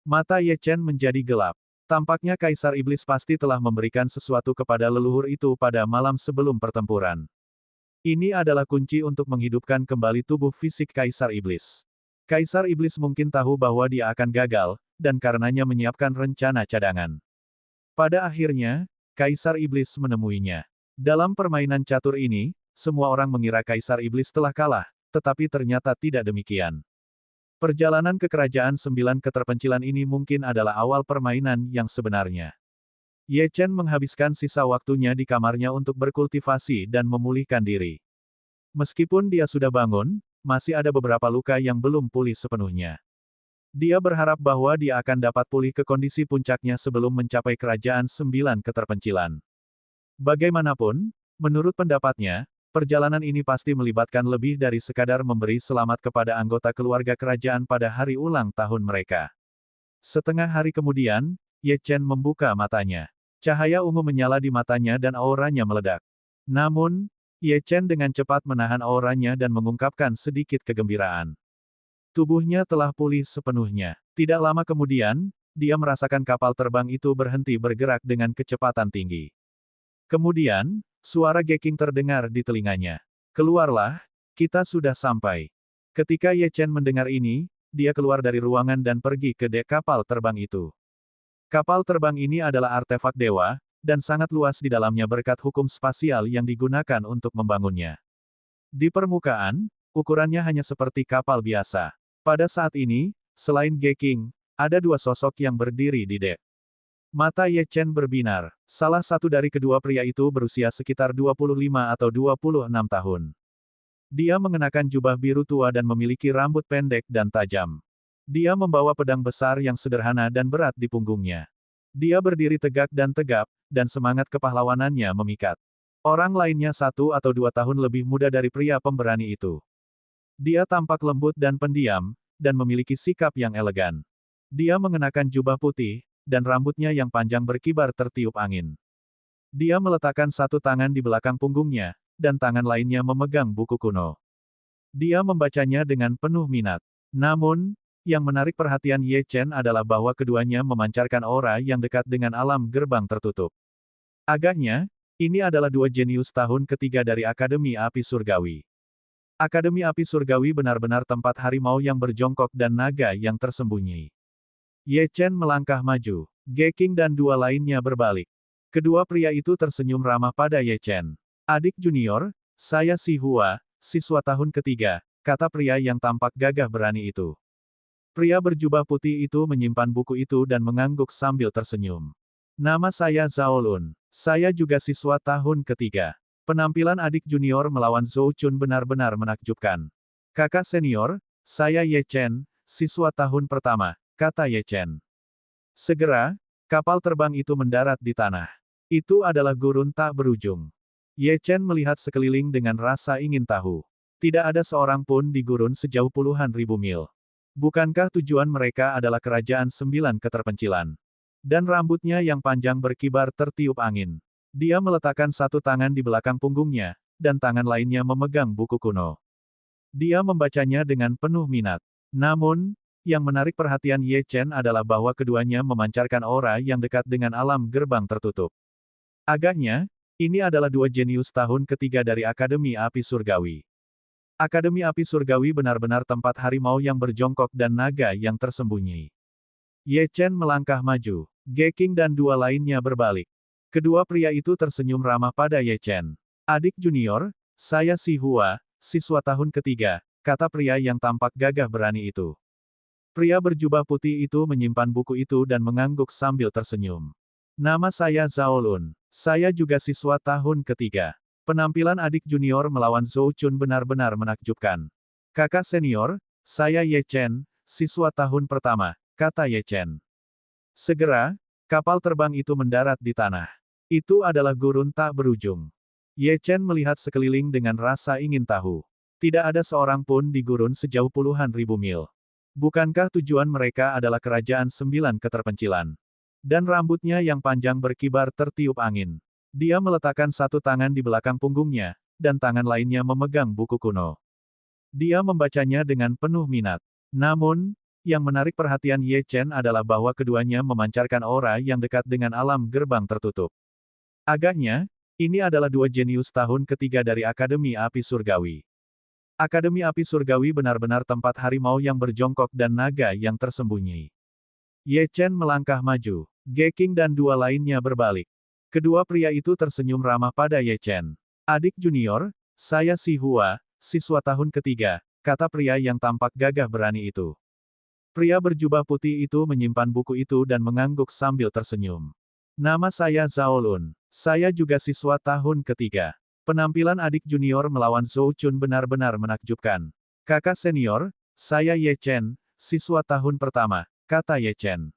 Mata Ye Chen menjadi gelap. Tampaknya Kaisar Iblis pasti telah memberikan sesuatu kepada leluhur itu pada malam sebelum pertempuran. Ini adalah kunci untuk menghidupkan kembali tubuh fisik Kaisar Iblis. Kaisar Iblis mungkin tahu bahwa dia akan gagal, dan karenanya menyiapkan rencana cadangan. Pada akhirnya, Kaisar Iblis menemuinya. Dalam permainan catur ini, semua orang mengira Kaisar Iblis telah kalah, tetapi ternyata tidak demikian. Perjalanan ke kerajaan 9 keterpencilan ini mungkin adalah awal permainan yang sebenarnya. Ye Chen menghabiskan sisa waktunya di kamarnya untuk berkultivasi dan memulihkan diri. Meskipun dia sudah bangun, masih ada beberapa luka yang belum pulih sepenuhnya. Dia berharap bahwa dia akan dapat pulih ke kondisi puncaknya sebelum mencapai kerajaan 9 keterpencilan. Bagaimanapun, menurut pendapatnya, perjalanan ini pasti melibatkan lebih dari sekadar memberi selamat kepada anggota keluarga kerajaan pada hari ulang tahun mereka. Setengah hari kemudian, Ye Chen membuka matanya. Cahaya ungu menyala di matanya dan auranya meledak. Namun, Ye Chen dengan cepat menahan auranya dan mengungkapkan sedikit kegembiraan. Tubuhnya telah pulih sepenuhnya. Tidak lama kemudian, dia merasakan kapal terbang itu berhenti bergerak dengan kecepatan tinggi. Kemudian, suara Geking terdengar di telinganya. Keluarlah, kita sudah sampai. Ketika Ye Chen mendengar ini, dia keluar dari ruangan dan pergi ke dek kapal terbang itu. Kapal terbang ini adalah artefak dewa, dan sangat luas di dalamnya berkat hukum spasial yang digunakan untuk membangunnya. Di permukaan, ukurannya hanya seperti kapal biasa. Pada saat ini, selain Geking, ada dua sosok yang berdiri di dek. Mata Ye Chen berbinar. Salah satu dari kedua pria itu berusia sekitar 25 atau 26 tahun. Dia mengenakan jubah biru tua dan memiliki rambut pendek dan tajam. Dia membawa pedang besar yang sederhana dan berat di punggungnya. Dia berdiri tegak dan tegap, dan semangat kepahlawanannya memikat. Orang lainnya 1 atau 2 tahun lebih muda dari pria pemberani itu. Dia tampak lembut dan pendiam, dan memiliki sikap yang elegan. Dia mengenakan jubah putih, dan rambutnya yang panjang berkibar tertiup angin. Dia meletakkan satu tangan di belakang punggungnya, dan tangan lainnya memegang buku kuno. Dia membacanya dengan penuh minat. Namun, yang menarik perhatian Ye Chen adalah bahwa keduanya memancarkan aura yang dekat dengan alam gerbang tertutup. Agaknya, ini adalah dua jenius tahun ketiga dari Akademi Api Surgawi. Akademi Api Surgawi benar-benar tempat harimau yang berjongkok dan naga yang tersembunyi. Ye Chen melangkah maju. Geking dan dua lainnya berbalik. Kedua pria itu tersenyum ramah pada Ye Chen. Adik junior, saya Si Hua, siswa tahun ketiga, kata pria yang tampak gagah berani itu. Pria berjubah putih itu menyimpan buku itu dan mengangguk sambil tersenyum. Nama saya Zhao Lun. Saya juga siswa tahun ketiga. Penampilan adik junior melawan Zhou Chun benar-benar menakjubkan. Kakak senior, saya Ye Chen, siswa tahun pertama, kata Ye Chen. Segera, kapal terbang itu mendarat di tanah. Itu adalah gurun tak berujung. Ye Chen melihat sekeliling dengan rasa ingin tahu. Tidak ada seorang pun di gurun sejauh puluhan ribu mil. Bukankah tujuan mereka adalah kerajaan 9 keterpencilan? Dan rambutnya yang panjang berkibar tertiup angin. Dia meletakkan satu tangan di belakang punggungnya, dan tangan lainnya memegang buku kuno. Dia membacanya dengan penuh minat. Namun, yang menarik perhatian Ye Chen adalah bahwa keduanya memancarkan aura yang dekat dengan alam gerbang tertutup. Agaknya, ini adalah dua jenius tahun ketiga dari Akademi Api Surgawi. Akademi Api Surgawi benar-benar tempat harimau yang berjongkok dan naga yang tersembunyi. Ye Chen melangkah maju. Geking dan dua lainnya berbalik. Kedua pria itu tersenyum ramah pada Ye Chen. Adik junior, saya Si Hua, siswa tahun ketiga, kata pria yang tampak gagah berani itu. Pria berjubah putih itu menyimpan buku itu dan mengangguk sambil tersenyum. Nama saya Zhao Lun. Saya juga siswa tahun ketiga. Penampilan adik junior melawan Zhou Chun benar-benar menakjubkan. Kakak senior, saya Ye Chen, siswa tahun pertama, kata Ye Chen. Segera, kapal terbang itu mendarat di tanah. Itu adalah gurun tak berujung. Ye Chen melihat sekeliling dengan rasa ingin tahu. Tidak ada seorang pun di gurun sejauh puluhan ribu mil. Bukankah tujuan mereka adalah kerajaan 9 keterpencilan? Dan rambutnya yang panjang berkibar tertiup angin. Dia meletakkan satu tangan di belakang punggungnya, dan tangan lainnya memegang buku kuno. Dia membacanya dengan penuh minat. Namun, yang menarik perhatian Ye Chen adalah bahwa keduanya memancarkan aura yang dekat dengan alam gerbang tertutup. Agaknya, ini adalah dua jenius tahun ketiga dari Akademi Api Surgawi. Akademi Api Surgawi benar-benar tempat harimau yang berjongkok dan naga yang tersembunyi. Ye Chen melangkah maju. Geking dan dua lainnya berbalik. Kedua pria itu tersenyum ramah pada Ye Chen. Adik junior, saya Si Hua, siswa tahun ketiga, kata pria yang tampak gagah berani itu. Pria berjubah putih itu menyimpan buku itu dan mengangguk sambil tersenyum. Nama saya Zhao Lun. Saya juga siswa tahun ketiga. Penampilan adik junior melawan Zhou Chun benar-benar menakjubkan. Kakak senior, saya Ye Chen, siswa tahun pertama, kata Ye Chen.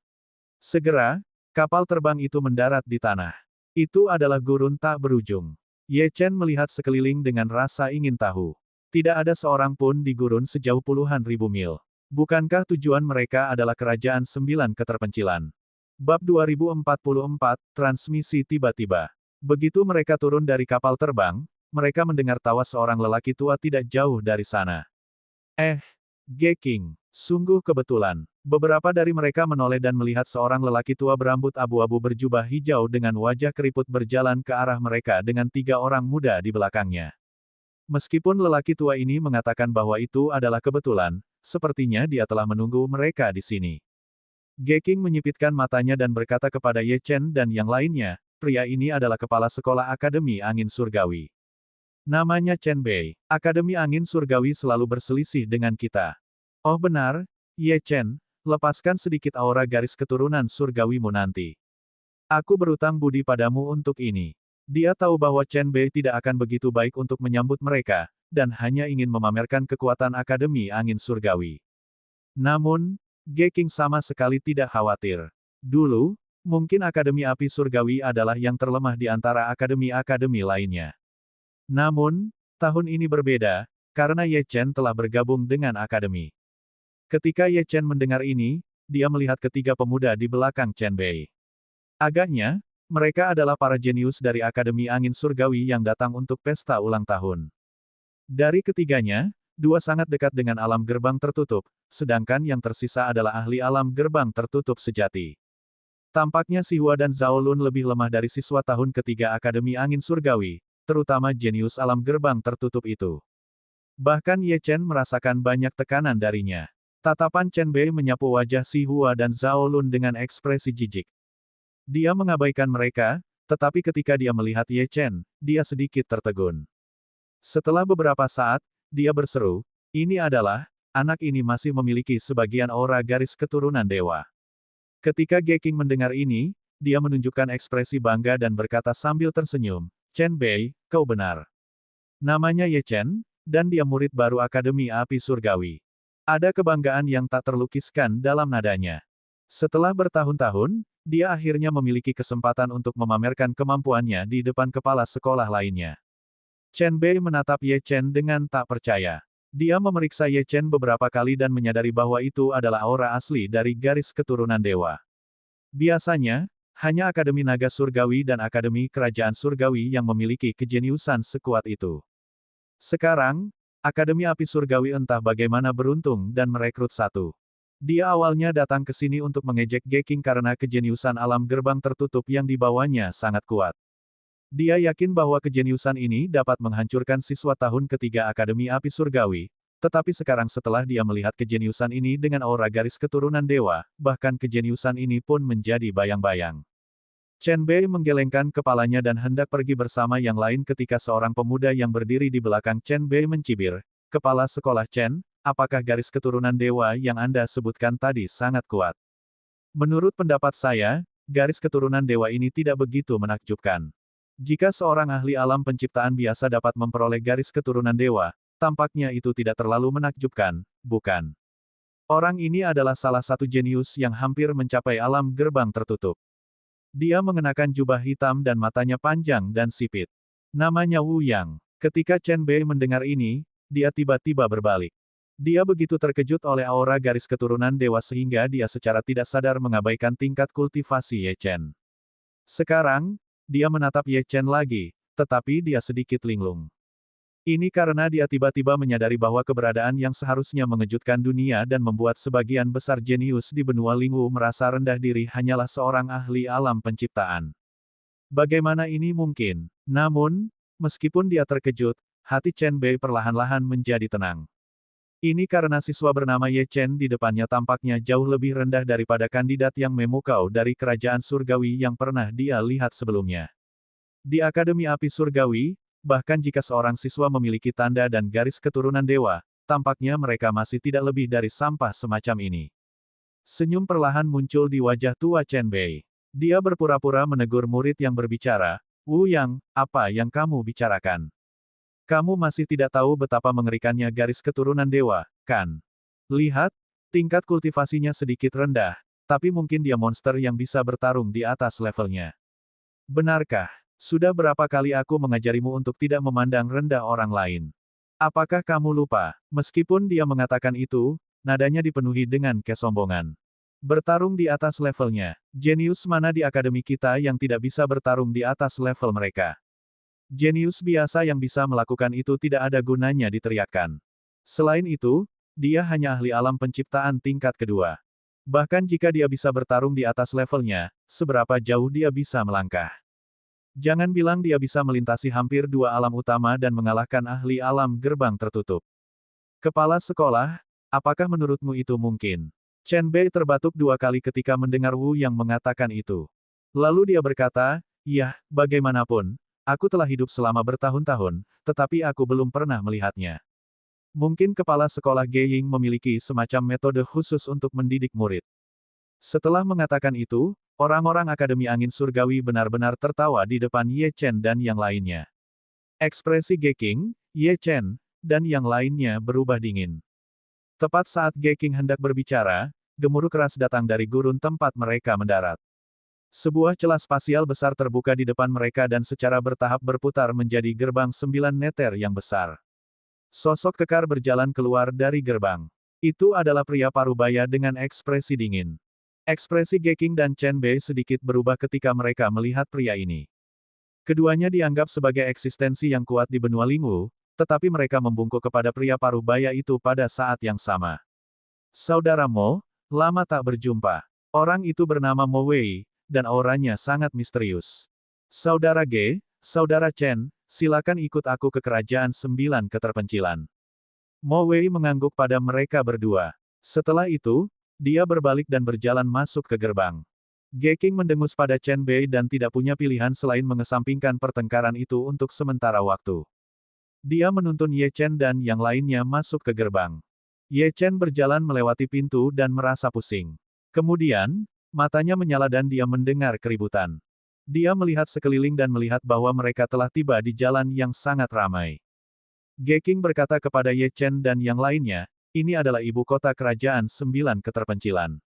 Segera, kapal terbang itu mendarat di tanah. Itu adalah gurun tak berujung. Ye Chen melihat sekeliling dengan rasa ingin tahu. Tidak ada seorang pun di gurun sejauh puluhan ribu mil. Bukankah tujuan mereka adalah kerajaan 9 keterpencilan? Bab 2044, Transmisi tiba-tiba. Begitu mereka turun dari kapal terbang, mereka mendengar tawa seorang lelaki tua tidak jauh dari sana. Geking. Sungguh kebetulan. Beberapa dari mereka menoleh dan melihat seorang lelaki tua berambut abu-abu berjubah hijau dengan wajah keriput berjalan ke arah mereka dengan 3 orang muda di belakangnya. Meskipun lelaki tua ini mengatakan bahwa itu adalah kebetulan, sepertinya dia telah menunggu mereka di sini. Geking menyipitkan matanya dan berkata kepada Ye Chen dan yang lainnya, pria ini adalah kepala sekolah Akademi Angin Surgawi. Namanya Chen Bei. Akademi Angin Surgawi selalu berselisih dengan kita. Oh benar, Ye Chen, lepaskan sedikit aura garis keturunan surgawimu nanti. Aku berutang budi padamu untuk ini. Dia tahu bahwa Chen Bei tidak akan begitu baik untuk menyambut mereka, dan hanya ingin memamerkan kekuatan Akademi Angin Surgawi. Namun, Geking sama sekali tidak khawatir. Dulu, mungkin Akademi Api Surgawi adalah yang terlemah di antara akademi-akademi lainnya. Namun, tahun ini berbeda, karena Ye Chen telah bergabung dengan akademi. Ketika Ye Chen mendengar ini, dia melihat ketiga pemuda di belakang Chen Bei. Agaknya, mereka adalah para jenius dari Akademi Angin Surgawi yang datang untuk pesta ulang tahun. Dari ketiganya, 2 sangat dekat dengan alam gerbang tertutup, sedangkan yang tersisa adalah ahli alam gerbang tertutup sejati. Tampaknya Si Hua dan Zhao Lun lebih lemah dari siswa tahun ketiga Akademi Angin Surgawi, terutama jenius alam gerbang tertutup itu. Bahkan Ye Chen merasakan banyak tekanan darinya. Tatapan Chen Bei menyapu wajah Si Hua dan Zhao Lun dengan ekspresi jijik. Dia mengabaikan mereka, tetapi ketika dia melihat Ye Chen, dia sedikit tertegun. Setelah beberapa saat, dia berseru, ini adalah, anak ini masih memiliki sebagian aura garis keturunan dewa. Ketika Geking mendengar ini, dia menunjukkan ekspresi bangga dan berkata sambil tersenyum, Chen Bei, kau benar. Namanya Ye Chen, dan dia murid baru Akademi Api Surgawi. Ada kebanggaan yang tak terlukiskan dalam nadanya. Setelah bertahun-tahun, dia akhirnya memiliki kesempatan untuk memamerkan kemampuannya di depan kepala sekolah lainnya. Chen Bei menatap Ye Chen dengan tak percaya. Dia memeriksa Ye Chen beberapa kali dan menyadari bahwa itu adalah aura asli dari garis keturunan dewa. Biasanya, hanya Akademi Naga Surgawi dan Akademi Kerajaan Surgawi yang memiliki kejeniusan sekuat itu. Sekarang, Akademi Api Surgawi entah bagaimana beruntung dan merekrut satu. Dia awalnya datang ke sini untuk mengejek Geking karena kejeniusan alam gerbang tertutup yang dibawanya sangat kuat. Dia yakin bahwa kejeniusan ini dapat menghancurkan siswa tahun ketiga Akademi Api Surgawi, tetapi sekarang setelah dia melihat kejeniusan ini dengan aura garis keturunan dewa, bahkan kejeniusan ini pun menjadi bayang-bayang. Chen Bei menggelengkan kepalanya dan hendak pergi bersama yang lain ketika seorang pemuda yang berdiri di belakang Chen Bei mencibir, Kepala Sekolah Chen, apakah garis keturunan dewa yang Anda sebutkan tadi sangat kuat? Menurut pendapat saya, garis keturunan dewa ini tidak begitu menakjubkan. Jika seorang ahli alam penciptaan biasa dapat memperoleh garis keturunan dewa, tampaknya itu tidak terlalu menakjubkan, bukan? Orang ini adalah salah satu jenius yang hampir mencapai alam gerbang tertutup. Dia mengenakan jubah hitam dan matanya panjang dan sipit. Namanya Wu Yang. Ketika Chen Bei mendengar ini, dia tiba-tiba berbalik. Dia begitu terkejut oleh aura garis keturunan dewa sehingga dia secara tidak sadar mengabaikan tingkat kultivasi Ye Chen. Sekarang, dia menatap Ye Chen lagi, tetapi dia sedikit linglung. Ini karena dia tiba-tiba menyadari bahwa keberadaan yang seharusnya mengejutkan dunia dan membuat sebagian besar jenius di benua Lingwu merasa rendah diri hanyalah seorang ahli alam penciptaan. Bagaimana ini mungkin? Namun, meskipun dia terkejut, hati Chen Bei perlahan-lahan menjadi tenang. Ini karena siswa bernama Ye Chen di depannya tampaknya jauh lebih rendah daripada kandidat yang memukau dari kerajaan surgawi yang pernah dia lihat sebelumnya. Di Akademi Api Surgawi, bahkan jika seorang siswa memiliki tanda dan garis keturunan dewa, tampaknya mereka masih tidak lebih dari sampah semacam ini. Senyum perlahan muncul di wajah tua Chen Bei. Dia berpura-pura menegur murid yang berbicara, "Wu Yang, apa yang kamu bicarakan? Kamu masih tidak tahu betapa mengerikannya garis keturunan dewa, kan? Lihat, tingkat kultivasinya sedikit rendah, tapi mungkin dia monster yang bisa bertarung di atas levelnya. Benarkah? Sudah berapa kali aku mengajarimu untuk tidak memandang rendah orang lain? Apakah kamu lupa?" Meskipun dia mengatakan itu, nadanya dipenuhi dengan kesombongan. Bertarung di atas levelnya. Jenius mana di akademi kita yang tidak bisa bertarung di atas level mereka? Jenius biasa yang bisa melakukan itu tidak ada gunanya diteriakkan. Selain itu, dia hanya ahli alam penciptaan tingkat kedua. Bahkan jika dia bisa bertarung di atas levelnya, seberapa jauh dia bisa melangkah? Jangan bilang dia bisa melintasi hampir dua alam utama dan mengalahkan ahli alam gerbang tertutup. Kepala sekolah, apakah menurutmu itu mungkin? Chen Bei terbatuk dua kali ketika mendengar Wu yang mengatakan itu. Lalu dia berkata, "Yah, bagaimanapun, aku telah hidup selama bertahun-tahun, tetapi aku belum pernah melihatnya. Mungkin kepala sekolah Geiying memiliki semacam metode khusus untuk mendidik murid." Setelah mengatakan itu, orang-orang Akademi Angin Surgawi benar-benar tertawa di depan Ye Chen dan yang lainnya. Ekspresi Geking, Ye Chen, dan yang lainnya berubah dingin. Tepat saat Geking hendak berbicara, gemuruh keras datang dari gurun tempat mereka mendarat. Sebuah celah spasial besar terbuka di depan mereka dan secara bertahap berputar menjadi gerbang 9 meter yang besar. Sosok kekar berjalan keluar dari gerbang. Itu adalah pria parubaya dengan ekspresi dingin. Ekspresi Geking dan Chen Bei sedikit berubah ketika mereka melihat pria ini. Keduanya dianggap sebagai eksistensi yang kuat di benua Lingwu, tetapi mereka membungkuk kepada pria parubaya itu pada saat yang sama. "Saudara Mo, lama tak berjumpa." Orang itu bernama Mo Wei, dan auranya sangat misterius. "Saudara Ge, Saudara Chen, silakan ikut aku ke kerajaan 9 keterpencilan." Mo Wei mengangguk pada mereka berdua. Setelah itu, dia berbalik dan berjalan masuk ke gerbang. Geking mendengus pada Chen Bei dan tidak punya pilihan selain mengesampingkan pertengkaran itu untuk sementara waktu. Dia menuntun Ye Chen dan yang lainnya masuk ke gerbang. Ye Chen berjalan melewati pintu dan merasa pusing. Kemudian, matanya menyala dan dia mendengar keributan. Dia melihat sekeliling dan melihat bahwa mereka telah tiba di jalan yang sangat ramai. Geking berkata kepada Ye Chen dan yang lainnya, "Ini adalah ibu kota kerajaan 9 keterpencilan.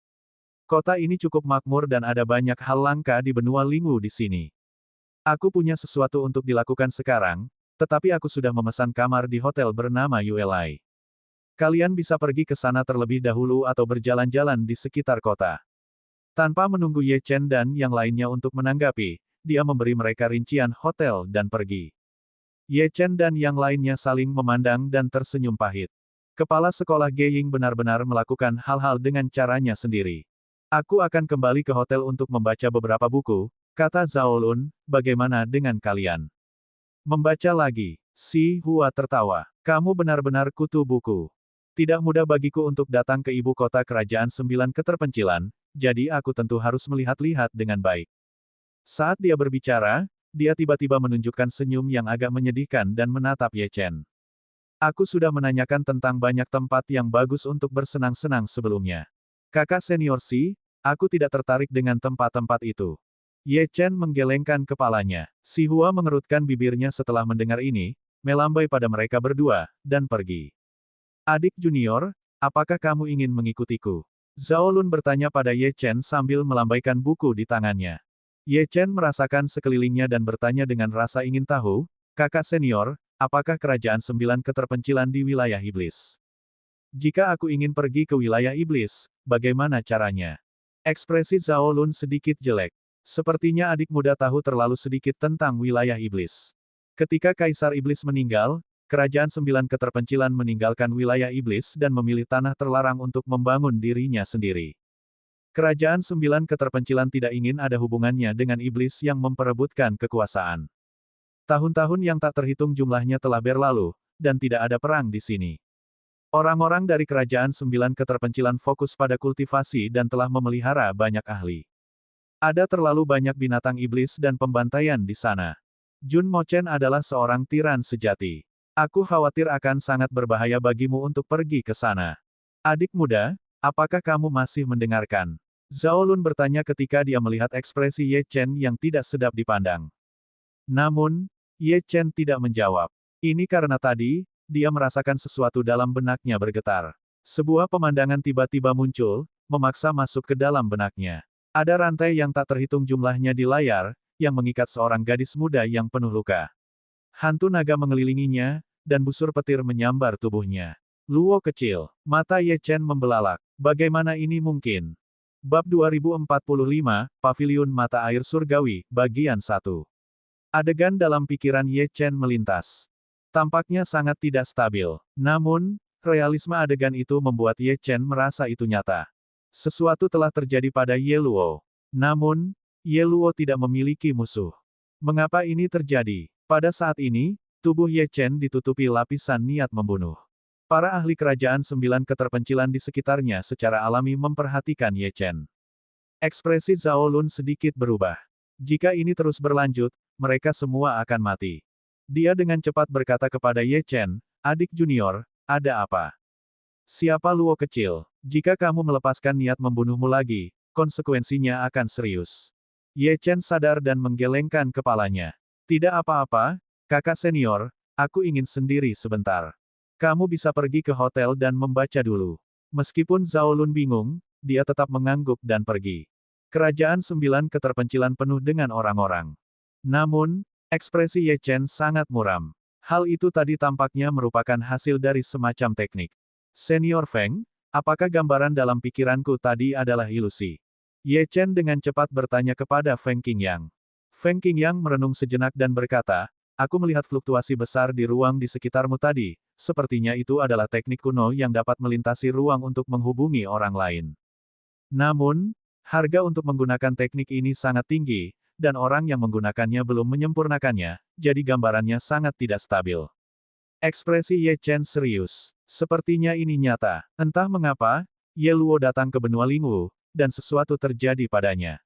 Kota ini cukup makmur dan ada banyak hal langka di benua Lingwu di sini. Aku punya sesuatu untuk dilakukan sekarang, tetapi aku sudah memesan kamar di hotel bernama ULI. Kalian bisa pergi ke sana terlebih dahulu atau berjalan-jalan di sekitar kota." Tanpa menunggu Ye Chen dan yang lainnya untuk menanggapi, dia memberi mereka rincian hotel dan pergi. Ye Chen dan yang lainnya saling memandang dan tersenyum pahit. Kepala sekolah Geiying benar-benar melakukan hal-hal dengan caranya sendiri. "Aku akan kembali ke hotel untuk membaca beberapa buku," kata Zhao Lun, "bagaimana dengan kalian? Membaca lagi?" Si Hua tertawa. "Kamu benar-benar kutu buku. Tidak mudah bagiku untuk datang ke ibu kota kerajaan 9 keterpencilan, jadi aku tentu harus melihat-lihat dengan baik." Saat dia berbicara, dia tiba-tiba menunjukkan senyum yang agak menyedihkan dan menatap Ye Chen. "Aku sudah menanyakan tentang banyak tempat yang bagus untuk bersenang-senang sebelumnya. Kakak senior Si, aku tidak tertarik dengan tempat-tempat itu." Ye Chen menggelengkan kepalanya. Si Hua mengerutkan bibirnya setelah mendengar ini, melambai pada mereka berdua, dan pergi. "Adik junior, apakah kamu ingin mengikutiku?" Zhao Lun bertanya pada Ye Chen sambil melambaikan buku di tangannya. Ye Chen merasakan sekelilingnya dan bertanya dengan rasa ingin tahu, "Kakak senior, apakah kerajaan 9 keterpencilan di wilayah iblis? Jika aku ingin pergi ke wilayah iblis, bagaimana caranya?" Ekspresi Zhao Lun sedikit jelek. Sepertinya adik muda tahu terlalu sedikit tentang wilayah iblis. Ketika Kaisar Iblis meninggal, Kerajaan Sembilan Keterpencilan meninggalkan wilayah iblis dan memilih tanah terlarang untuk membangun dirinya sendiri. Kerajaan Sembilan Keterpencilan tidak ingin ada hubungannya dengan iblis yang memperebutkan kekuasaan. Tahun-tahun yang tak terhitung jumlahnya telah berlalu, dan tidak ada perang di sini. Orang-orang dari Kerajaan Sembilan Keterpencilan fokus pada kultivasi dan telah memelihara banyak ahli. Ada terlalu banyak binatang iblis dan pembantaian di sana. Jun Mochen adalah seorang tiran sejati. Aku khawatir akan sangat berbahaya bagimu untuk pergi ke sana. Adik muda, apakah kamu masih mendengarkan? Zhao Lun bertanya ketika dia melihat ekspresi Ye Chen yang tidak sedap dipandang. Namun, Ye Chen tidak menjawab. Ini karena tadi, dia merasakan sesuatu dalam benaknya bergetar. Sebuah pemandangan tiba-tiba muncul, memaksa masuk ke dalam benaknya. Ada rantai yang tak terhitung jumlahnya di layar, yang mengikat seorang gadis muda yang penuh luka. Hantu naga mengelilinginya, dan busur petir menyambar tubuhnya. Luo kecil, mata Ye Chen membelalak. Bagaimana ini mungkin? Bab 2045, Paviliun Mata Air Surgawi, Bagian 1. Adegan dalam pikiran Ye Chen melintas. Tampaknya sangat tidak stabil. Namun, realisme adegan itu membuat Ye Chen merasa itu nyata. Sesuatu telah terjadi pada Ye Luo. Namun, Ye Luo tidak memiliki musuh. Mengapa ini terjadi? Pada saat ini, tubuh Ye Chen ditutupi lapisan niat membunuh. Para ahli kerajaan Sembilan Keterpencilan di sekitarnya secara alami memperhatikan Ye Chen. Ekspresi Zhao Lun sedikit berubah. Jika ini terus berlanjut, mereka semua akan mati. Dia dengan cepat berkata kepada Ye Chen, "Adik junior, ada apa?" "Siapa Luo kecil? Jika kamu melepaskan niat membunuhmu lagi, konsekuensinya akan serius." Ye Chen sadar dan menggelengkan kepalanya. "Tidak apa-apa, kakak senior, aku ingin sendiri sebentar. Kamu bisa pergi ke hotel dan membaca dulu." Meskipun Zhao Lun bingung, dia tetap mengangguk dan pergi. Kerajaan Sembilan Keterpencilan penuh dengan orang-orang. Namun, ekspresi Ye Chen sangat muram. Hal itu tadi tampaknya merupakan hasil dari semacam teknik. "Senior Feng, apakah gambaran dalam pikiranku tadi adalah ilusi?" Ye Chen dengan cepat bertanya kepada Feng Qingyang. Feng Qingyang merenung sejenak dan berkata, "Aku melihat fluktuasi besar di ruang di sekitarmu tadi, sepertinya itu adalah teknik kuno yang dapat melintasi ruang untuk menghubungi orang lain. Namun, harga untuk menggunakan teknik ini sangat tinggi, dan orang yang menggunakannya belum menyempurnakannya, jadi gambarannya sangat tidak stabil." Ekspresi Ye Chen serius. Sepertinya ini nyata. Entah mengapa, Ye Luo datang ke benua Lingwu, dan sesuatu terjadi padanya.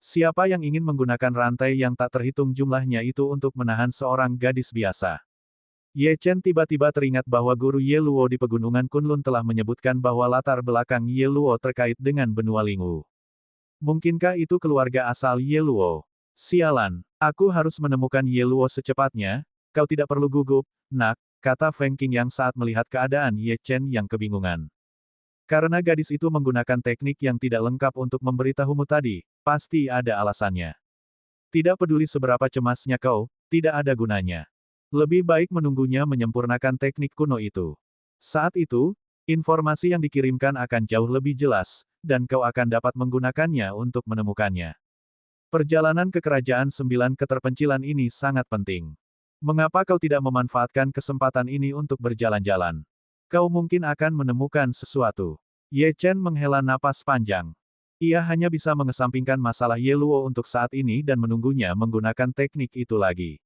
Siapa yang ingin menggunakan rantai yang tak terhitung jumlahnya itu untuk menahan seorang gadis biasa? Ye Chen tiba-tiba teringat bahwa guru Ye Luo di Pegunungan Kunlun telah menyebutkan bahwa latar belakang Ye Luo terkait dengan benua Lingwu. Mungkinkah itu keluarga asal Ye Luo? Sialan, aku harus menemukan Ye Luo secepatnya. Kau tidak perlu gugup, nak, kata Feng Qingyang saat melihat keadaan Ye Chen yang kebingungan. Karena gadis itu menggunakan teknik yang tidak lengkap untuk memberitahumu tadi, pasti ada alasannya. Tidak peduli seberapa cemasnya kau, tidak ada gunanya. Lebih baik menunggunya menyempurnakan teknik kuno itu. Saat itu, informasi yang dikirimkan akan jauh lebih jelas, dan kau akan dapat menggunakannya untuk menemukannya. Perjalanan ke Kerajaan Sembilan Keterpencilan ini sangat penting. Mengapa kau tidak memanfaatkan kesempatan ini untuk berjalan-jalan? Kau mungkin akan menemukan sesuatu. Ye Chen menghela napas panjang. Ia hanya bisa mengesampingkan masalah Ye Luo untuk saat ini dan menunggunya menggunakan teknik itu lagi.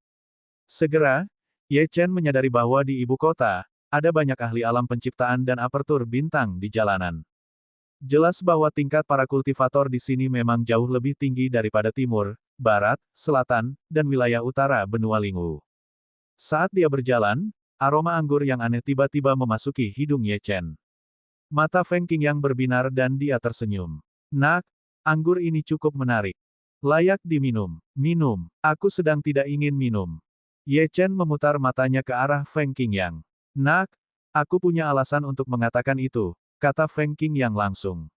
Segera, Ye Chen menyadari bahwa di ibu kota, ada banyak ahli alam penciptaan dan apertur bintang di jalanan. Jelas bahwa tingkat para kultivator di sini memang jauh lebih tinggi daripada timur, barat, selatan, dan wilayah utara benua Lingwu. Saat dia berjalan, aroma anggur yang aneh tiba-tiba memasuki hidung Ye Chen. Mata Feng Qingyang berbinar dan dia tersenyum. "Nak, anggur ini cukup menarik. Layak diminum. Minum. Aku sedang tidak ingin minum." Ye Chen memutar matanya ke arah Feng Qingyang. "Nak, aku punya alasan untuk mengatakan itu," kata Feng Qingyang langsung.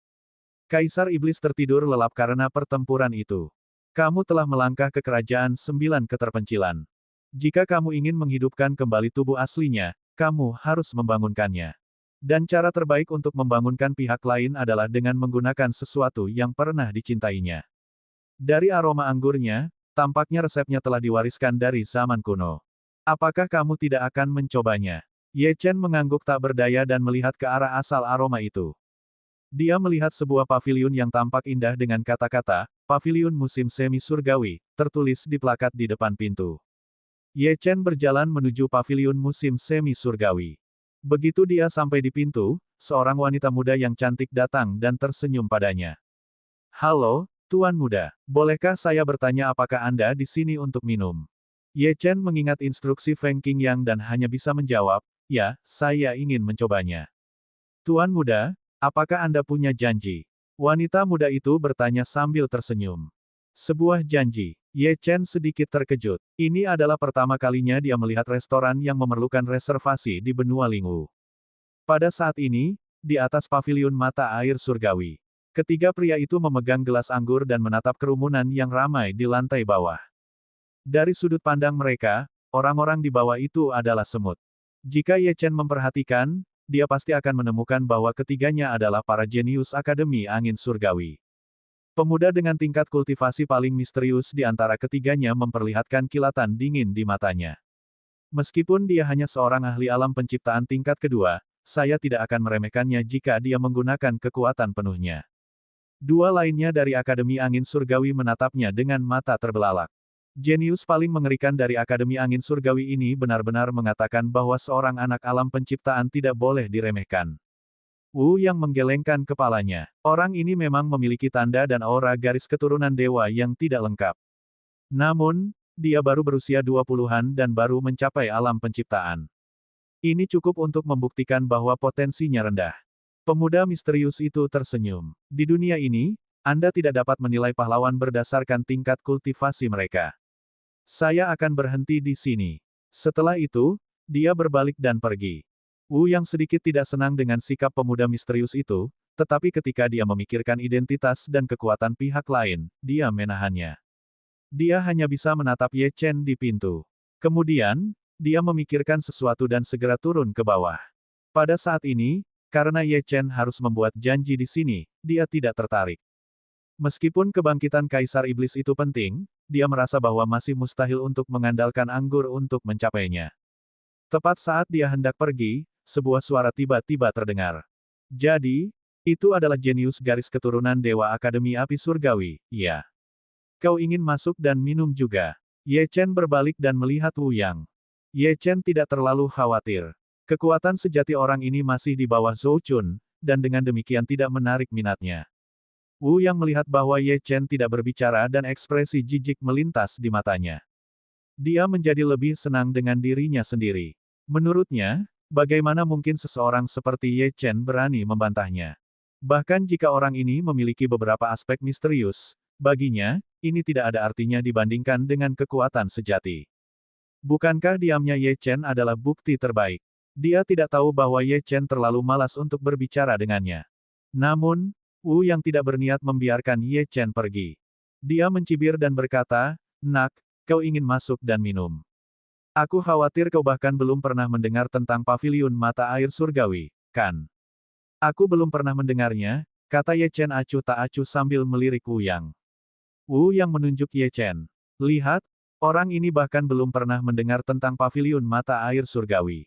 "Kaisar Iblis tertidur lelap karena pertempuran itu. Kamu telah melangkah ke Kerajaan Sembilan Keterpencilan. Jika kamu ingin menghidupkan kembali tubuh aslinya, kamu harus membangunkannya. Dan cara terbaik untuk membangunkan pihak lain adalah dengan menggunakan sesuatu yang pernah dicintainya." Dari aroma anggurnya, tampaknya resepnya telah diwariskan dari zaman kuno. Apakah kamu tidak akan mencobanya? Ye Chen mengangguk tak berdaya dan melihat ke arah asal aroma itu. Dia melihat sebuah paviliun yang tampak indah dengan kata-kata, Paviliun Musim Semi Surgawi, tertulis di plakat di depan pintu. Ye Chen berjalan menuju Paviliun Musim Semi Surgawi. Begitu dia sampai di pintu, seorang wanita muda yang cantik datang dan tersenyum padanya. Halo, Tuan Muda. Bolehkah saya bertanya apakah Anda di sini untuk minum? Ye Chen mengingat instruksi Feng Qingyang dan hanya bisa menjawab, ya, saya ingin mencobanya. Tuan Muda, apakah Anda punya janji? Wanita muda itu bertanya sambil tersenyum. Sebuah janji. Ye Chen sedikit terkejut. Ini adalah pertama kalinya dia melihat restoran yang memerlukan reservasi di benua Lingwu. Pada saat ini, di atas paviliun mata air surgawi. Ketiga pria itu memegang gelas anggur dan menatap kerumunan yang ramai di lantai bawah. Dari sudut pandang mereka, orang-orang di bawah itu adalah semut. Jika Ye Chen memperhatikan, dia pasti akan menemukan bahwa ketiganya adalah para jenius Akademi Angin Surgawi. Pemuda dengan tingkat kultivasi paling misterius di antara ketiganya memperlihatkan kilatan dingin di matanya. Meskipun dia hanya seorang ahli alam penciptaan tingkat kedua, saya tidak akan meremehkannya jika dia menggunakan kekuatan penuhnya. Dua lainnya dari Akademi Angin Surgawi menatapnya dengan mata terbelalak. Jenius paling mengerikan dari Akademi Angin Surgawi ini benar-benar mengatakan bahwa seorang anak alam penciptaan tidak boleh diremehkan. Wu yang menggelengkan kepalanya. Orang ini memang memiliki tanda dan aura garis keturunan dewa yang tidak lengkap. Namun, dia baru berusia 20-an dan baru mencapai alam penciptaan. Ini cukup untuk membuktikan bahwa potensinya rendah. Pemuda misterius itu tersenyum. Di dunia ini, Anda tidak dapat menilai pahlawan berdasarkan tingkat kultivasi mereka. Saya akan berhenti di sini. Setelah itu, dia berbalik dan pergi. Wu yang sedikit tidak senang dengan sikap pemuda misterius itu, tetapi ketika dia memikirkan identitas dan kekuatan pihak lain, dia menahannya. Dia hanya bisa menatap Ye Chen di pintu. Kemudian, dia memikirkan sesuatu dan segera turun ke bawah. Pada saat ini, karena Ye Chen harus membuat janji di sini, dia tidak tertarik. Meskipun kebangkitan Kaisar Iblis itu penting, dia merasa bahwa masih mustahil untuk mengandalkan anggur untuk mencapainya. Tepat saat dia hendak pergi, sebuah suara tiba-tiba terdengar. Jadi, itu adalah jenius garis keturunan Dewa Akademi Api Surgawi, ya. Kau ingin masuk dan minum juga. Ye Chen berbalik dan melihat Wu Yang. Ye Chen tidak terlalu khawatir. Kekuatan sejati orang ini masih di bawah Zhou Chun, dan dengan demikian tidak menarik minatnya. Wu yang melihat bahwa Ye Chen tidak berbicara dan ekspresi jijik melintas di matanya. Dia menjadi lebih senang dengan dirinya sendiri. Menurutnya, bagaimana mungkin seseorang seperti Ye Chen berani membantahnya? Bahkan jika orang ini memiliki beberapa aspek misterius, baginya, ini tidak ada artinya dibandingkan dengan kekuatan sejati. Bukankah diamnya Ye Chen adalah bukti terbaik? Dia tidak tahu bahwa Ye Chen terlalu malas untuk berbicara dengannya. Namun, Wu yang tidak berniat membiarkan Ye Chen pergi. Dia mencibir dan berkata, "Nak, kau ingin masuk dan minum. Aku khawatir kau bahkan belum pernah mendengar tentang Paviliun Mata Air Surgawi, kan?" "Aku belum pernah mendengarnya," kata Ye Chen acuh tak acuh sambil melirik Wu Yang. Wu yang menunjuk Ye Chen. "Lihat, orang ini bahkan belum pernah mendengar tentang Paviliun Mata Air Surgawi.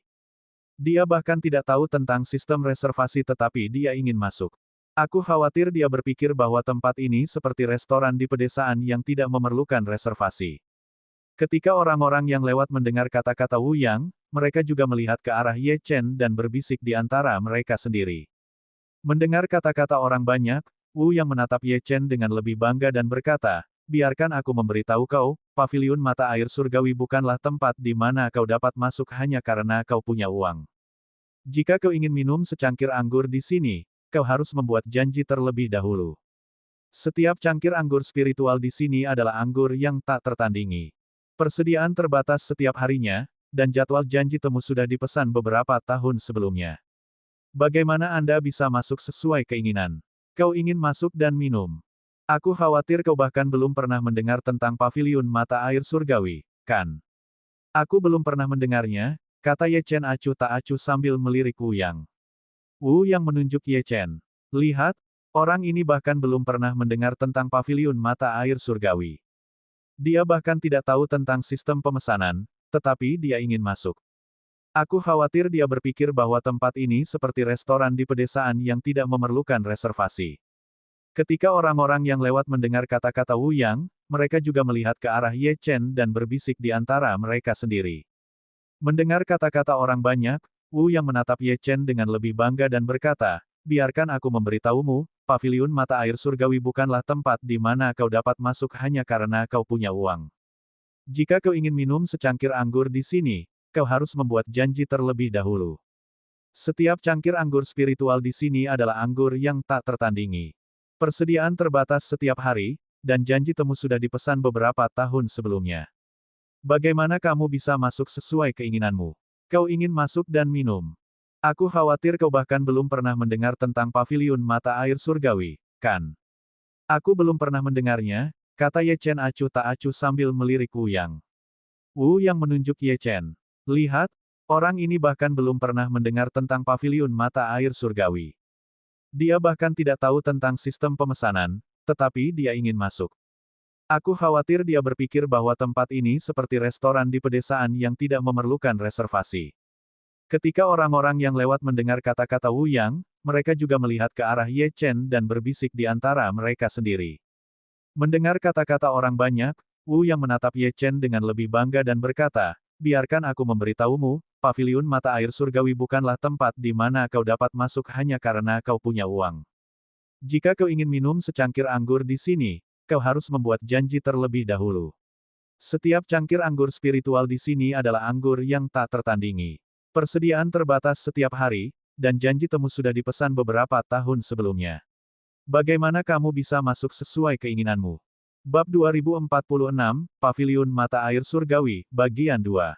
Dia bahkan tidak tahu tentang sistem reservasi tetapi dia ingin masuk. Aku khawatir dia berpikir bahwa tempat ini seperti restoran di pedesaan yang tidak memerlukan reservasi." Ketika orang-orang yang lewat mendengar kata-kata Wu Yang, mereka juga melihat ke arah Ye Chen dan berbisik di antara mereka sendiri. Mendengar kata-kata orang banyak, Wu yang menatap Ye Chen dengan lebih bangga dan berkata, "Biarkan aku memberitahu kau, Paviliun Mata Air Surgawi bukanlah tempat di mana kau dapat masuk hanya karena kau punya uang. Jika kau ingin minum secangkir anggur di sini, kau harus membuat janji terlebih dahulu. Setiap cangkir anggur spiritual di sini adalah anggur yang tak tertandingi. Persediaan terbatas setiap harinya, dan jadwal janji temu sudah dipesan beberapa tahun sebelumnya. Bagaimana Anda bisa masuk sesuai keinginan? Kau ingin masuk dan minum. Aku khawatir kau bahkan belum pernah mendengar tentang Paviliun Mata Air Surgawi, kan?" "Aku belum pernah mendengarnya," kata Ye Chen acuh tak acuh sambil melirik Wu Yang. Wu yang menunjuk Ye Chen. "Lihat, orang ini bahkan belum pernah mendengar tentang Paviliun Mata Air Surgawi. Dia bahkan tidak tahu tentang sistem pemesanan, tetapi dia ingin masuk. Aku khawatir dia berpikir bahwa tempat ini seperti restoran di pedesaan yang tidak memerlukan reservasi. Ketika orang-orang yang lewat mendengar kata-kata Wu Yang, mereka juga melihat ke arah Ye Chen dan berbisik di antara mereka sendiri. Mendengar kata-kata orang banyak, Wu Yang menatap Ye Chen dengan lebih bangga dan berkata, biarkan aku memberitahumu, paviliun mata air surgawi bukanlah tempat di mana kau dapat masuk hanya karena kau punya uang. Jika kau ingin minum secangkir anggur di sini, kau harus membuat janji terlebih dahulu. Setiap cangkir anggur spiritual di sini adalah anggur yang tak tertandingi. Persediaan terbatas setiap hari, dan janji temu sudah dipesan beberapa tahun sebelumnya. Bagaimana kamu bisa masuk sesuai keinginanmu? Kau ingin masuk dan minum. Aku khawatir kau bahkan belum pernah mendengar tentang paviliun mata air surgawi, kan? Aku belum pernah mendengarnya, kata Ye Chen acuh tak acuh sambil melirik Wu Yang. Wu Yang menunjuk Ye Chen. Lihat, orang ini bahkan belum pernah mendengar tentang paviliun mata air surgawi. Dia bahkan tidak tahu tentang sistem pemesanan, tetapi dia ingin masuk. Aku khawatir dia berpikir bahwa tempat ini seperti restoran di pedesaan yang tidak memerlukan reservasi. Ketika orang-orang yang lewat mendengar kata-kata Wu Yang, mereka juga melihat ke arah Ye Chen dan berbisik di antara mereka sendiri. Mendengar kata-kata orang banyak, Wu Yang menatap Ye Chen dengan lebih bangga dan berkata, biarkan aku memberitahumu, paviliun mata air surgawi bukanlah tempat di mana kau dapat masuk hanya karena kau punya uang. Jika kau ingin minum secangkir anggur di sini, kau harus membuat janji terlebih dahulu. Setiap cangkir anggur spiritual di sini adalah anggur yang tak tertandingi. Persediaan terbatas setiap hari, dan janji temu sudah dipesan beberapa tahun sebelumnya. Bagaimana kamu bisa masuk sesuai keinginanmu? Bab 2046, Paviliun Mata Air Surgawi, Bagian 2.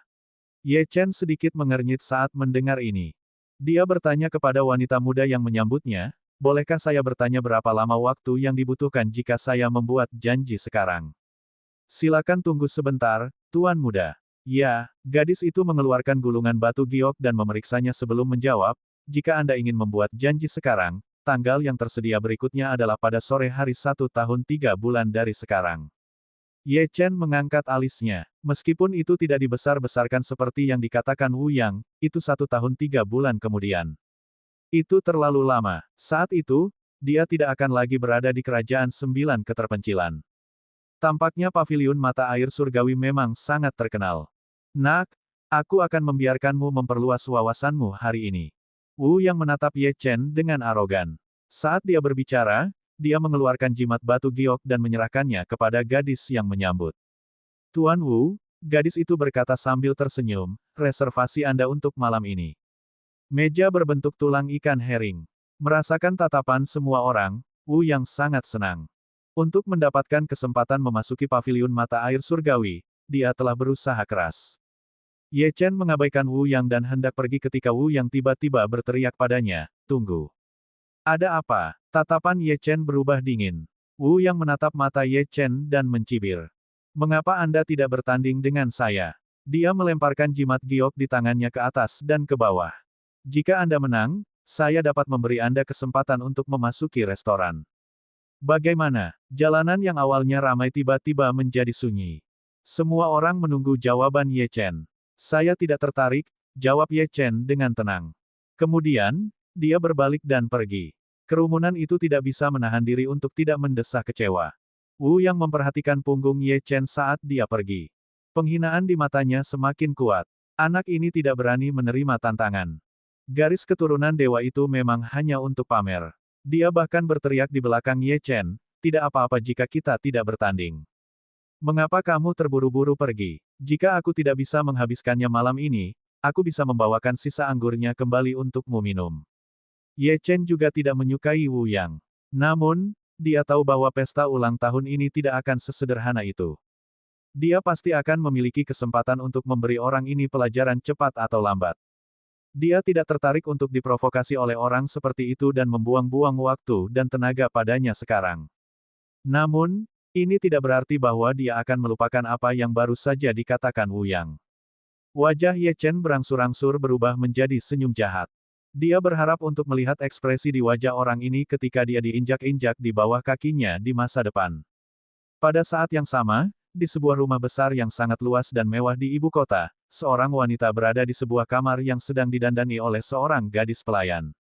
Ye Chen sedikit mengernyit saat mendengar ini. Dia bertanya kepada wanita muda yang menyambutnya, bolehkah saya bertanya berapa lama waktu yang dibutuhkan jika saya membuat janji sekarang? Silakan tunggu sebentar, Tuan Muda. Ya, gadis itu mengeluarkan gulungan batu giok dan memeriksanya sebelum menjawab, jika Anda ingin membuat janji sekarang, tanggal yang tersedia berikutnya adalah pada sore hari 1 tahun 3 bulan dari sekarang. Ye Chen mengangkat alisnya. Meskipun itu tidak dibesar-besarkan seperti yang dikatakan Wu Yang, itu 1 tahun 3 bulan kemudian. Itu terlalu lama. Saat itu, dia tidak akan lagi berada di kerajaan 9 keterpencilan. Tampaknya paviliun mata air surgawi memang sangat terkenal. Nak, aku akan membiarkanmu memperluas wawasanmu hari ini. Wu Yang menatap Ye Chen dengan arogan. Saat dia berbicara, dia mengeluarkan jimat batu giok dan menyerahkannya kepada gadis yang menyambut. Tuan Wu, gadis itu berkata sambil tersenyum, reservasi Anda untuk malam ini. Meja berbentuk tulang ikan herring. Merasakan tatapan semua orang, Wu Yang sangat senang. Untuk mendapatkan kesempatan memasuki paviliun mata air surgawi, dia telah berusaha keras. Ye Chen mengabaikan Wu Yang dan hendak pergi ketika Wu Yang tiba-tiba berteriak padanya, tunggu. Ada apa? Tatapan Ye Chen berubah dingin. Wu Yang menatap mata Ye Chen dan mencibir. Mengapa Anda tidak bertanding dengan saya? Dia melemparkan jimat giok di tangannya ke atas dan ke bawah. Jika Anda menang, saya dapat memberi Anda kesempatan untuk memasuki restoran. Bagaimana? Jalanan yang awalnya ramai tiba-tiba menjadi sunyi. Semua orang menunggu jawaban Ye Chen. Saya tidak tertarik, jawab Ye Chen dengan tenang. Kemudian, dia berbalik dan pergi. Kerumunan itu tidak bisa menahan diri untuk tidak mendesah kecewa. Wu Yang memperhatikan punggung Ye Chen saat dia pergi. Penghinaan di matanya semakin kuat. Anak ini tidak berani menerima tantangan. Garis keturunan dewa itu memang hanya untuk pamer. Dia bahkan berteriak di belakang Ye Chen, tidak apa-apa jika kita tidak bertanding. Mengapa kamu terburu-buru pergi? Jika aku tidak bisa menghabiskannya malam ini, aku bisa membawakan sisa anggurnya kembali untukmu minum. Ye Chen juga tidak menyukai Wu Yang. Namun, dia tahu bahwa pesta ulang tahun ini tidak akan sesederhana itu. Dia pasti akan memiliki kesempatan untuk memberi orang ini pelajaran cepat atau lambat. Dia tidak tertarik untuk diprovokasi oleh orang seperti itu dan membuang-buang waktu dan tenaga padanya sekarang. Namun, ini tidak berarti bahwa dia akan melupakan apa yang baru saja dikatakan Wu Yang. Wajah Ye Chen berangsur-angsur berubah menjadi senyum jahat. Dia berharap untuk melihat ekspresi di wajah orang ini ketika dia diinjak-injak di bawah kakinya di masa depan. Pada saat yang sama, di sebuah rumah besar yang sangat luas dan mewah di ibu kota, seorang wanita berada di sebuah kamar yang sedang didandani oleh seorang gadis pelayan.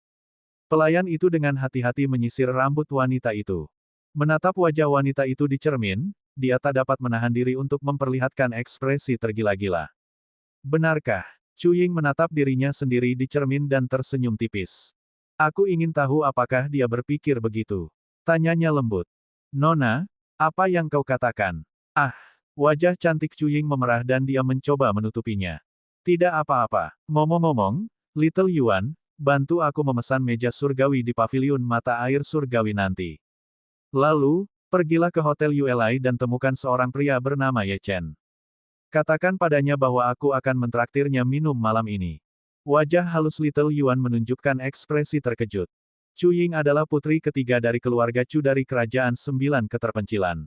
Pelayan itu dengan hati-hati menyisir rambut wanita itu. Menatap wajah wanita itu di cermin, dia tak dapat menahan diri untuk memperlihatkan ekspresi tergila-gila. Benarkah? Chu Ying menatap dirinya sendiri di cermin dan tersenyum tipis. Aku ingin tahu apakah dia berpikir begitu. Tanyanya lembut. Nona, apa yang kau katakan? Ah, wajah cantik Chu Ying memerah dan dia mencoba menutupinya. Tidak apa-apa. Ngomong-ngomong, Little Yuan, bantu aku memesan meja surgawi di paviliun mata air surgawi nanti. Lalu, pergilah ke Hotel ULI dan temukan seorang pria bernama Ye Chen. Katakan padanya bahwa aku akan mentraktirnya minum malam ini. Wajah halus Little Yuan menunjukkan ekspresi terkejut. Chu Ying adalah putri ketiga dari keluarga Chu dari Kerajaan Sembilan Keterpencilan.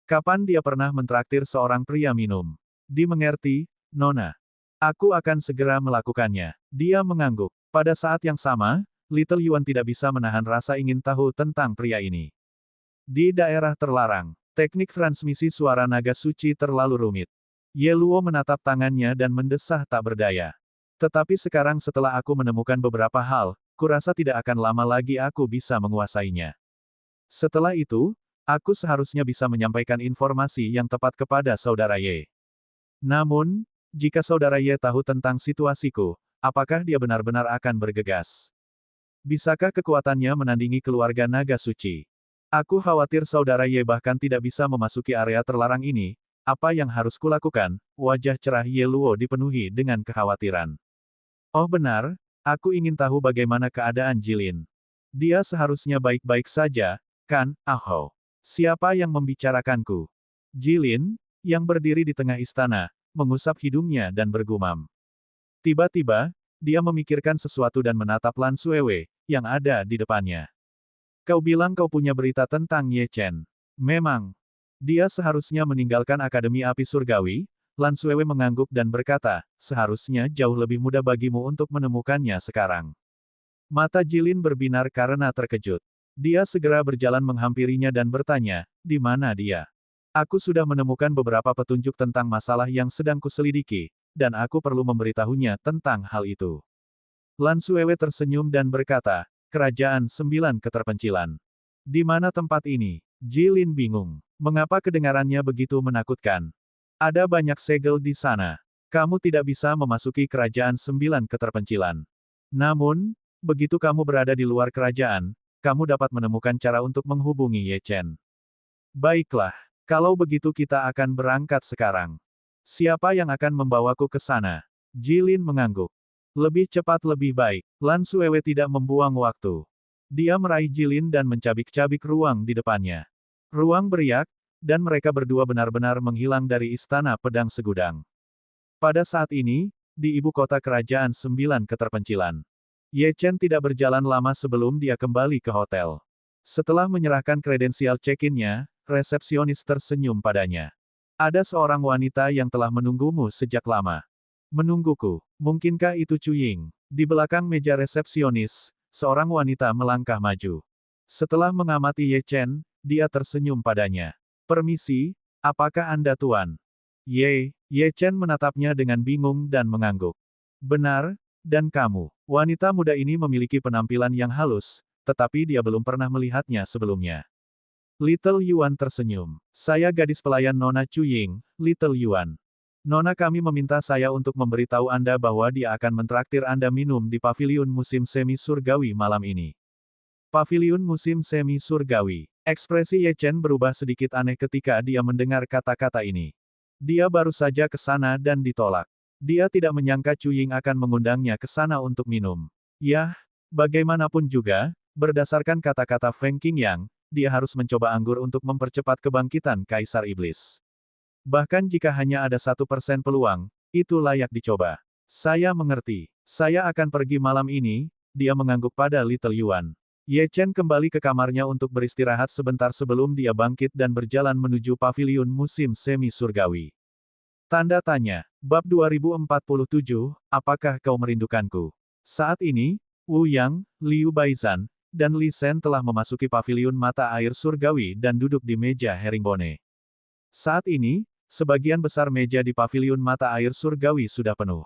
Kapan dia pernah mentraktir seorang pria minum? Dimengerti, Nona. Aku akan segera melakukannya. Dia mengangguk. Pada saat yang sama, Little Yuan tidak bisa menahan rasa ingin tahu tentang pria ini. Di daerah terlarang, teknik transmisi suara naga suci terlalu rumit. Ye Luo menatap tangannya dan mendesah tak berdaya. Tetapi sekarang setelah aku menemukan beberapa hal, kurasa tidak akan lama lagi aku bisa menguasainya. Setelah itu, aku seharusnya bisa menyampaikan informasi yang tepat kepada saudara Ye. Namun, jika saudara Ye tahu tentang situasiku, apakah dia benar-benar akan bergegas? Bisakah kekuatannya menandingi keluarga naga suci? Aku khawatir saudara Ye bahkan tidak bisa memasuki area terlarang ini. Apa yang harus kulakukan? Wajah cerah Ye Luo dipenuhi dengan kekhawatiran. Oh benar, aku ingin tahu bagaimana keadaan Jilin. Dia seharusnya baik-baik saja, kan, Aho? Siapa yang membicarakanku? Jilin, yang berdiri di tengah istana, mengusap hidungnya dan bergumam. Tiba-tiba, dia memikirkan sesuatu dan menatap Lan Suewe, yang ada di depannya. Kau bilang kau punya berita tentang Ye Chen. Memang. Dia seharusnya meninggalkan Akademi Api Surgawi. Lan Suewe mengangguk dan berkata, seharusnya jauh lebih mudah bagimu untuk menemukannya sekarang. Mata Jilin berbinar karena terkejut. Dia segera berjalan menghampirinya dan bertanya, di mana dia? Aku sudah menemukan beberapa petunjuk tentang masalah yang sedang kuselidiki, dan aku perlu memberitahunya tentang hal itu. Lan Suewe tersenyum dan berkata, Kerajaan Sembilan Keterpencilan. Di mana tempat ini? Jilin bingung. Mengapa kedengarannya begitu menakutkan? Ada banyak segel di sana. Kamu tidak bisa memasuki Kerajaan Sembilan Keterpencilan. Namun, begitu kamu berada di luar kerajaan, kamu dapat menemukan cara untuk menghubungi Ye Chen. Baiklah, kalau begitu kita akan berangkat sekarang. Siapa yang akan membawaku ke sana? Jilin mengangguk. Lebih cepat lebih baik. Lan Suewe tidak membuang waktu. Dia meraih Jilin dan mencabik-cabik ruang di depannya. Ruang beriak, dan mereka berdua benar-benar menghilang dari istana pedang segudang. Pada saat ini, di ibu kota Kerajaan Sembilan Keterpencilan. Ye Chen tidak berjalan lama sebelum dia kembali ke hotel. Setelah menyerahkan kredensial check-in-nya, resepsionis tersenyum padanya. Ada seorang wanita yang telah menunggumu sejak lama. Menungguku. Mungkinkah itu Chu Ying? Di belakang meja resepsionis, seorang wanita melangkah maju. Setelah mengamati Ye Chen, dia tersenyum padanya. Permisi, apakah Anda tuan? Ye Chen menatapnya dengan bingung dan mengangguk. Benar, dan kamu. Wanita muda ini memiliki penampilan yang halus, tetapi dia belum pernah melihatnya sebelumnya. Little Yuan tersenyum. Saya gadis pelayan Nona Chu Ying, Little Yuan. Nona kami meminta saya untuk memberitahu Anda bahwa dia akan mentraktir Anda minum di paviliun musim semi surgawi malam ini. Paviliun musim semi surgawi. Ekspresi Ye Chen berubah sedikit aneh ketika dia mendengar kata-kata ini. Dia baru saja ke sana dan ditolak. Dia tidak menyangka Chu Ying akan mengundangnya ke sana untuk minum. Yah, bagaimanapun juga, berdasarkan kata-kata Feng Qingyang, dia harus mencoba anggur untuk mempercepat kebangkitan Kaisar Iblis. Bahkan jika hanya ada 1% peluang, itu layak dicoba. Saya mengerti. Saya akan pergi malam ini, dia mengangguk pada Little Yuan. Ye Chen kembali ke kamarnya untuk beristirahat sebentar sebelum dia bangkit dan berjalan menuju paviliun musim semi surgawi. Tanda tanya. Bab 2047, apakah kau merindukanku? Saat ini, Wu Yang, Liu Baizhan, dan Li Shen telah memasuki paviliun mata air surgawi dan duduk di meja herringbone. Saat ini, sebagian besar meja di paviliun mata air surgawi sudah penuh.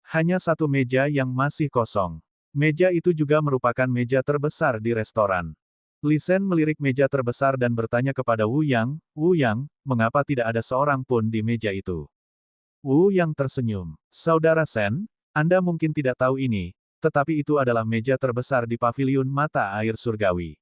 Hanya satu meja yang masih kosong. Meja itu juga merupakan meja terbesar di restoran. Li Shen melirik meja terbesar dan bertanya kepada Wu Yang, mengapa tidak ada seorang pun di meja itu? Wu Yang tersenyum. Saudara Shen, Anda mungkin tidak tahu ini, tetapi itu adalah meja terbesar di paviliun mata air surgawi.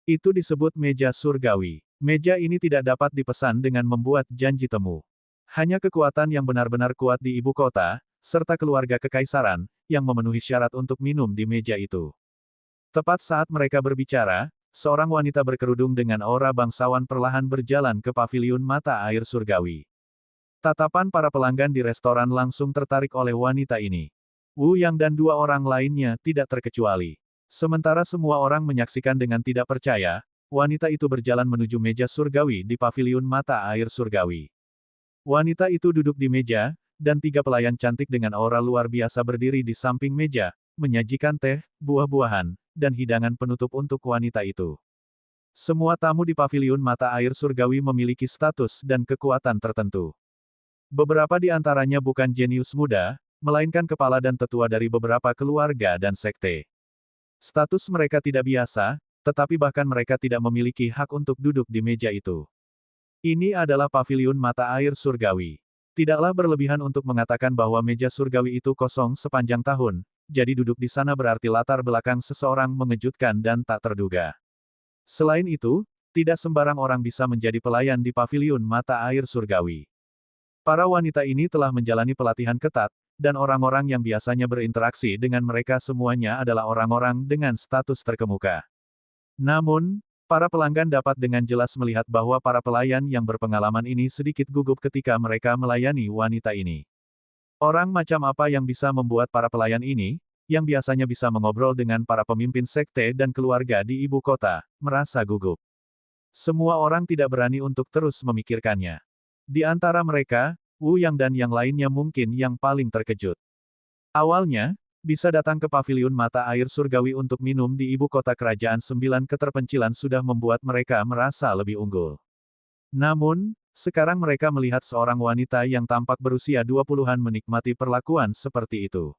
Itu disebut meja surgawi. Meja ini tidak dapat dipesan dengan membuat janji temu. Hanya kekuatan yang benar-benar kuat di ibu kota, serta keluarga kekaisaran, yang memenuhi syarat untuk minum di meja itu. Tepat saat mereka berbicara, seorang wanita berkerudung dengan aura bangsawan perlahan berjalan ke paviliun mata air surgawi. Tatapan para pelanggan di restoran langsung tertarik oleh wanita ini. Wu Yang dan dua orang lainnya tidak terkecuali. Sementara semua orang menyaksikan dengan tidak percaya, wanita itu berjalan menuju meja surgawi di paviliun mata air surgawi. Wanita itu duduk di meja, dan tiga pelayan cantik dengan aura luar biasa berdiri di samping meja, menyajikan teh, buah-buahan, dan hidangan penutup untuk wanita itu. Semua tamu di paviliun mata air surgawi memiliki status dan kekuatan tertentu. Beberapa di antaranya bukan jenius muda, melainkan kepala dan tetua dari beberapa keluarga dan sekte. Status mereka tidak biasa, tetapi bahkan mereka tidak memiliki hak untuk duduk di meja itu. Ini adalah paviliun mata air surgawi. Tidaklah berlebihan untuk mengatakan bahwa meja surgawi itu kosong sepanjang tahun, jadi duduk di sana berarti latar belakang seseorang mengejutkan dan tak terduga. Selain itu, tidak sembarang orang bisa menjadi pelayan di paviliun mata air surgawi. Para wanita ini telah menjalani pelatihan ketat, dan orang-orang yang biasanya berinteraksi dengan mereka semuanya adalah orang-orang dengan status terkemuka. Namun, para pelanggan dapat dengan jelas melihat bahwa para pelayan yang berpengalaman ini sedikit gugup ketika mereka melayani wanita ini. Orang macam apa yang bisa membuat para pelayan ini, yang biasanya bisa mengobrol dengan para pemimpin sekte dan keluarga di ibu kota, merasa gugup. Semua orang tidak berani untuk terus memikirkannya. Di antara mereka, Wu Yang dan yang lainnya mungkin yang paling terkejut. Awalnya, bisa datang ke paviliun mata air surgawi untuk minum di ibu kota kerajaan 9 keterpencilan sudah membuat mereka merasa lebih unggul. Namun, sekarang mereka melihat seorang wanita yang tampak berusia 20-an menikmati perlakuan seperti itu.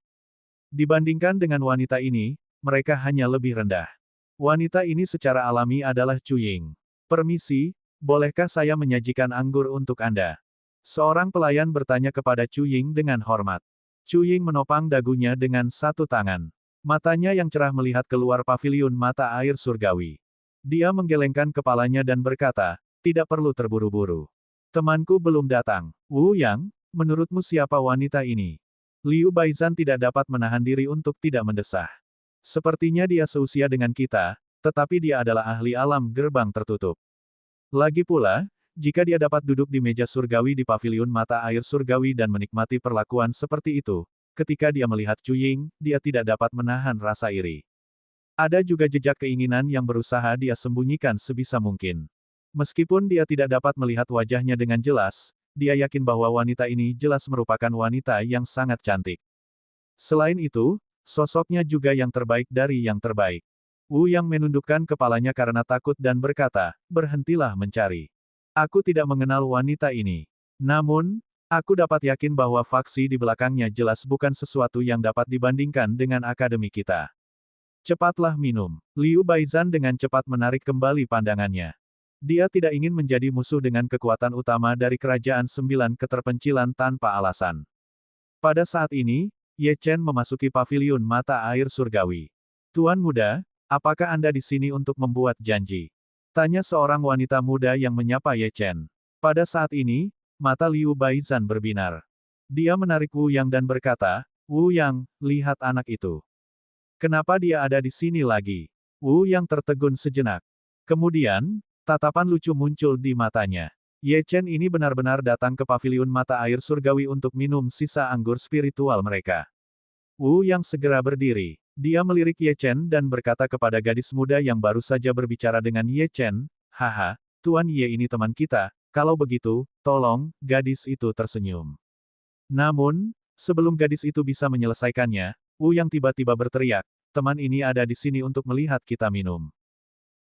Dibandingkan dengan wanita ini, mereka hanya lebih rendah. Wanita ini secara alami adalah Chu Ying. Permisi, bolehkah saya menyajikan anggur untuk Anda? Seorang pelayan bertanya kepada Chu Ying dengan hormat. Chu Ying menopang dagunya dengan satu tangan. Matanya yang cerah melihat keluar paviliun mata air surgawi. Dia menggelengkan kepalanya dan berkata, tidak perlu terburu-buru. Temanku belum datang. Wu Yang, menurutmu siapa wanita ini? Liu Baizhan tidak dapat menahan diri untuk tidak mendesah. Sepertinya dia seusia dengan kita, tetapi dia adalah ahli alam gerbang tertutup. Lagi pula, jika dia dapat duduk di meja surgawi di paviliun mata air surgawi dan menikmati perlakuan seperti itu, ketika dia melihat Chu Ying, dia tidak dapat menahan rasa iri. Ada juga jejak keinginan yang berusaha dia sembunyikan sebisa mungkin. Meskipun dia tidak dapat melihat wajahnya dengan jelas, dia yakin bahwa wanita ini jelas merupakan wanita yang sangat cantik. Selain itu, sosoknya juga yang terbaik dari yang terbaik. Wu Yang menundukkan kepalanya karena takut dan berkata, berhentilah mencari. Aku tidak mengenal wanita ini. Namun, aku dapat yakin bahwa faksi di belakangnya jelas bukan sesuatu yang dapat dibandingkan dengan akademi kita. Cepatlah minum. Liu Baizhan dengan cepat menarik kembali pandangannya. Dia tidak ingin menjadi musuh dengan kekuatan utama dari kerajaan 9 keterpencilan tanpa alasan. Pada saat ini, Ye Chen memasuki paviliun mata air surgawi. Tuan muda, apakah Anda di sini untuk membuat janji? Tanya seorang wanita muda yang menyapa Ye Chen. Pada saat ini, mata Liu Baizhan berbinar. Dia menarik Wu Yang dan berkata, Wu Yang, lihat anak itu. Kenapa dia ada di sini lagi? Wu Yang tertegun sejenak. Kemudian, tatapan lucu muncul di matanya. Ye Chen ini benar-benar datang ke paviliun mata air surgawi untuk minum sisa anggur spiritual mereka. Wu Yang segera berdiri. Dia melirik Ye Chen dan berkata kepada gadis muda yang baru saja berbicara dengan Ye Chen, haha, Tuan Ye ini teman kita, kalau begitu, tolong, gadis itu tersenyum. Namun, sebelum gadis itu bisa menyelesaikannya, Wu Yang tiba-tiba berteriak, teman ini ada di sini untuk melihat kita minum.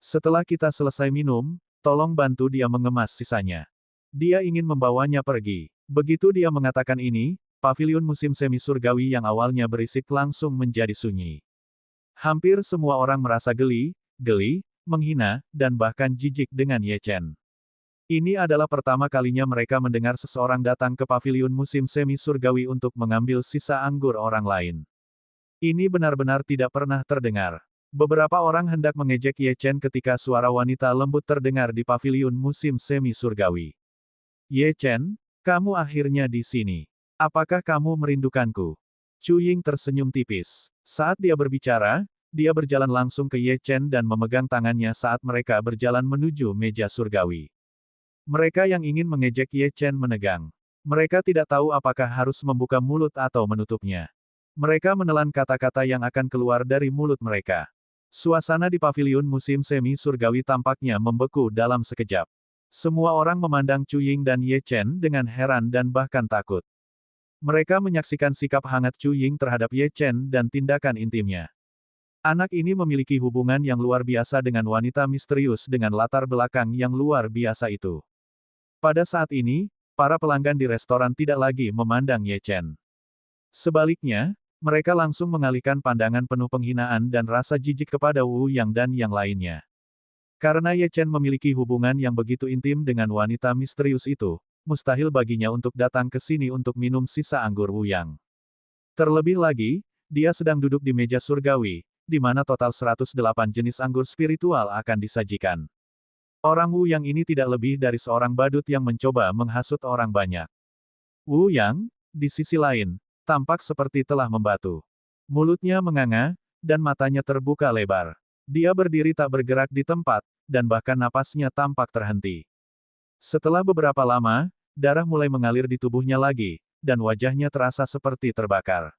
Setelah kita selesai minum, tolong bantu dia mengemas sisanya. Dia ingin membawanya pergi. Begitu dia mengatakan ini, paviliun musim semi surgawi yang awalnya berisik langsung menjadi sunyi. Hampir semua orang merasa geli, menghina, dan bahkan jijik dengan Ye Chen. Ini adalah pertama kalinya mereka mendengar seseorang datang ke paviliun musim semi surgawi untuk mengambil sisa anggur orang lain. Ini benar-benar tidak pernah terdengar. Beberapa orang hendak mengejek Ye Chen ketika suara wanita lembut terdengar di paviliun musim semi surgawi. Ye Chen, kamu akhirnya di sini. Apakah kamu merindukanku? Chu Ying tersenyum tipis. Saat dia berbicara, dia berjalan langsung ke Ye Chen dan memegang tangannya saat mereka berjalan menuju meja surgawi. Mereka yang ingin mengejek Ye Chen menegang. Mereka tidak tahu apakah harus membuka mulut atau menutupnya. Mereka menelan kata-kata yang akan keluar dari mulut mereka. Suasana di paviliun musim semi surgawi tampaknya membeku dalam sekejap. Semua orang memandang Chu Ying dan Ye Chen dengan heran dan bahkan takut. Mereka menyaksikan sikap hangat Chu Ying terhadap Ye Chen dan tindakan intimnya. Anak ini memiliki hubungan yang luar biasa dengan wanita misterius dengan latar belakang yang luar biasa itu. Pada saat ini, para pelanggan di restoran tidak lagi memandang Ye Chen. Sebaliknya, mereka langsung mengalihkan pandangan penuh penghinaan dan rasa jijik kepada Wu Yang dan yang lainnya. Karena Ye Chen memiliki hubungan yang begitu intim dengan wanita misterius itu, mustahil baginya untuk datang ke sini untuk minum sisa anggur Wu Yang. Terlebih lagi, dia sedang duduk di meja surgawi, di mana total 108 jenis anggur spiritual akan disajikan. Orang Wu Yang ini tidak lebih dari seorang badut yang mencoba menghasut orang banyak. Wu Yang, di sisi lain, tampak seperti telah membatu. Mulutnya menganga, dan matanya terbuka lebar. Dia berdiri tak bergerak di tempat, dan bahkan napasnya tampak terhenti. Setelah beberapa lama, darah mulai mengalir di tubuhnya lagi, dan wajahnya terasa seperti terbakar.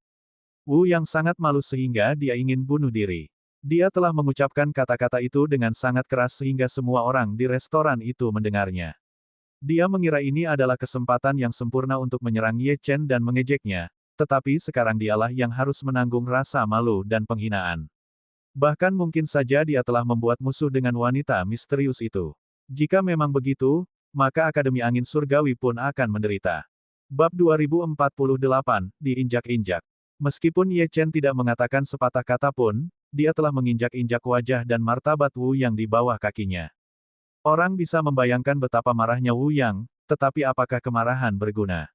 Wu Yang sangat malu sehingga dia ingin bunuh diri. Dia telah mengucapkan kata-kata itu dengan sangat keras sehingga semua orang di restoran itu mendengarnya. Dia mengira ini adalah kesempatan yang sempurna untuk menyerang Ye Chen dan mengejeknya, tetapi sekarang dialah yang harus menanggung rasa malu dan penghinaan. Bahkan mungkin saja dia telah membuat musuh dengan wanita misterius itu. Jika memang begitu, maka Akademi Angin Surgawi pun akan menderita. Bab 2048, diinjak-injak. Meskipun Ye Chen tidak mengatakan sepatah kata pun, dia telah menginjak-injak wajah dan martabat Wu Yang di bawah kakinya. Orang bisa membayangkan betapa marahnya Wu Yang, tetapi apakah kemarahan berguna?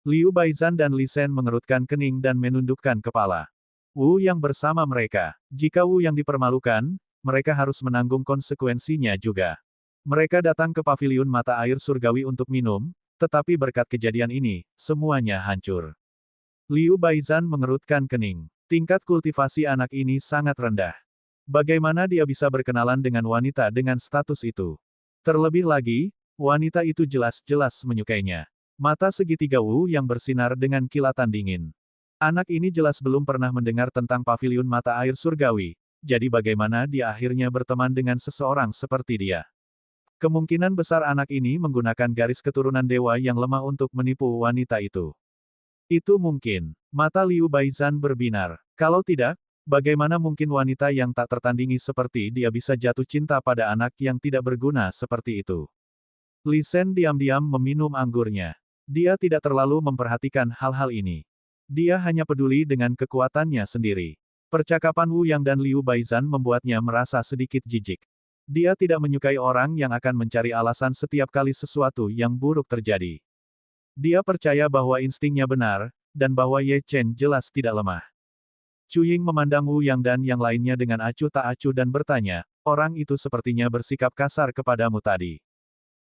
Liu Baizhan dan Li Shen mengerutkan kening dan menundukkan kepala. Wu Yang bersama mereka. Jika Wu Yang dipermalukan, mereka harus menanggung konsekuensinya juga. Mereka datang ke paviliun mata air surgawi untuk minum, tetapi berkat kejadian ini, semuanya hancur. Liu Baizhan mengerutkan kening. Tingkat kultivasi anak ini sangat rendah. Bagaimana dia bisa berkenalan dengan wanita dengan status itu? Terlebih lagi, wanita itu jelas-jelas menyukainya. Mata segitiga Wu yang bersinar dengan kilatan dingin. Anak ini jelas belum pernah mendengar tentang paviliun mata air surgawi, jadi bagaimana dia akhirnya berteman dengan seseorang seperti dia? Kemungkinan besar anak ini menggunakan garis keturunan dewa yang lemah untuk menipu wanita itu. Itu mungkin. Mata Liu Baizhan berbinar. Kalau tidak, bagaimana mungkin wanita yang tak tertandingi seperti dia bisa jatuh cinta pada anak yang tidak berguna seperti itu? Li Shen diam-diam meminum anggurnya. Dia tidak terlalu memperhatikan hal-hal ini. Dia hanya peduli dengan kekuatannya sendiri. Percakapan Wu Yang dan Liu Baizhan membuatnya merasa sedikit jijik. Dia tidak menyukai orang yang akan mencari alasan setiap kali sesuatu yang buruk terjadi. Dia percaya bahwa instingnya benar, dan bahwa Ye Chen jelas tidak lemah. Chu Ying memandang Wu Yang dan yang lainnya dengan acuh tak acuh dan bertanya, orang itu sepertinya bersikap kasar kepadamu tadi.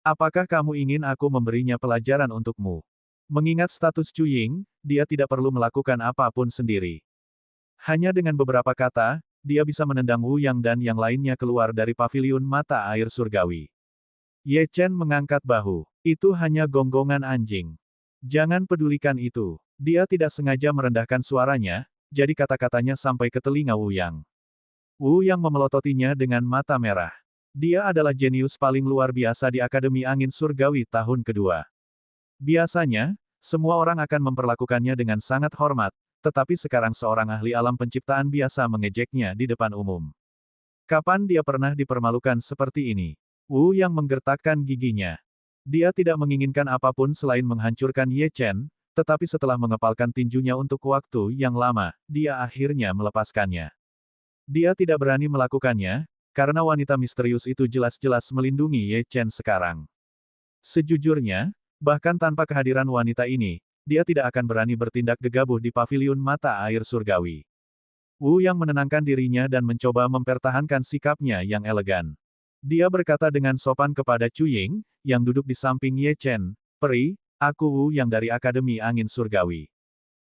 Apakah kamu ingin aku memberinya pelajaran untukmu? Mengingat status Chu Ying, dia tidak perlu melakukan apapun sendiri. Hanya dengan beberapa kata, dia bisa menendang Wu Yang dan yang lainnya keluar dari paviliun mata air surgawi. Ye Chen mengangkat bahu. Itu hanya gonggongan anjing. Jangan pedulikan itu. Dia tidak sengaja merendahkan suaranya, jadi kata-katanya sampai ke telinga Wu Yang. Wu Yang memelototinya dengan mata merah. Dia adalah jenius paling luar biasa di Akademi Angin Surgawi tahun kedua. Biasanya, semua orang akan memperlakukannya dengan sangat hormat, tetapi sekarang seorang ahli alam penciptaan biasa mengejeknya di depan umum. Kapan dia pernah dipermalukan seperti ini? Wu Yang menggertakkan giginya. Dia tidak menginginkan apapun selain menghancurkan Ye Chen, tetapi setelah mengepalkan tinjunya untuk waktu yang lama, dia akhirnya melepaskannya. Dia tidak berani melakukannya, karena wanita misterius itu jelas-jelas melindungi Ye Chen sekarang. Sejujurnya, bahkan tanpa kehadiran wanita ini, dia tidak akan berani bertindak gegabah di paviliun mata air surgawi. Wu yang menenangkan dirinya dan mencoba mempertahankan sikapnya yang elegan. Dia berkata dengan sopan kepada Chu Ying, yang duduk di samping Ye Chen, "Peri, aku Wu yang dari Akademi Angin Surgawi.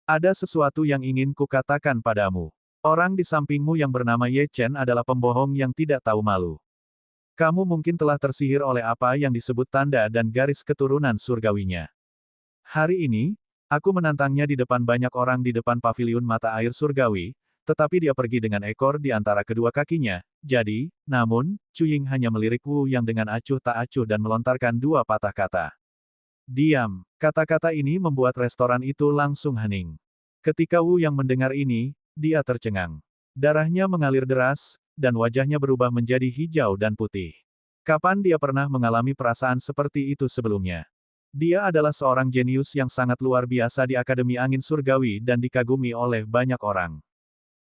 Ada sesuatu yang ingin kukatakan padamu. Orang di sampingmu yang bernama Ye Chen adalah pembohong yang tidak tahu malu. Kamu mungkin telah tersihir oleh apa yang disebut tanda dan garis keturunan surgawinya. Hari ini, aku menantangnya di depan banyak orang di depan paviliun mata air surgawi, tetapi dia pergi dengan ekor di antara kedua kakinya. Jadi, namun, Chu Ying hanya melirik Wu yang dengan acuh tak acuh dan melontarkan dua patah kata. Diam. Kata-kata ini membuat restoran itu langsung hening. Ketika Wu yang mendengar ini, dia tercengang. Darahnya mengalir deras, dan wajahnya berubah menjadi hijau dan putih. Kapan dia pernah mengalami perasaan seperti itu sebelumnya? Dia adalah seorang jenius yang sangat luar biasa di Akademi Angin Surgawi dan dikagumi oleh banyak orang.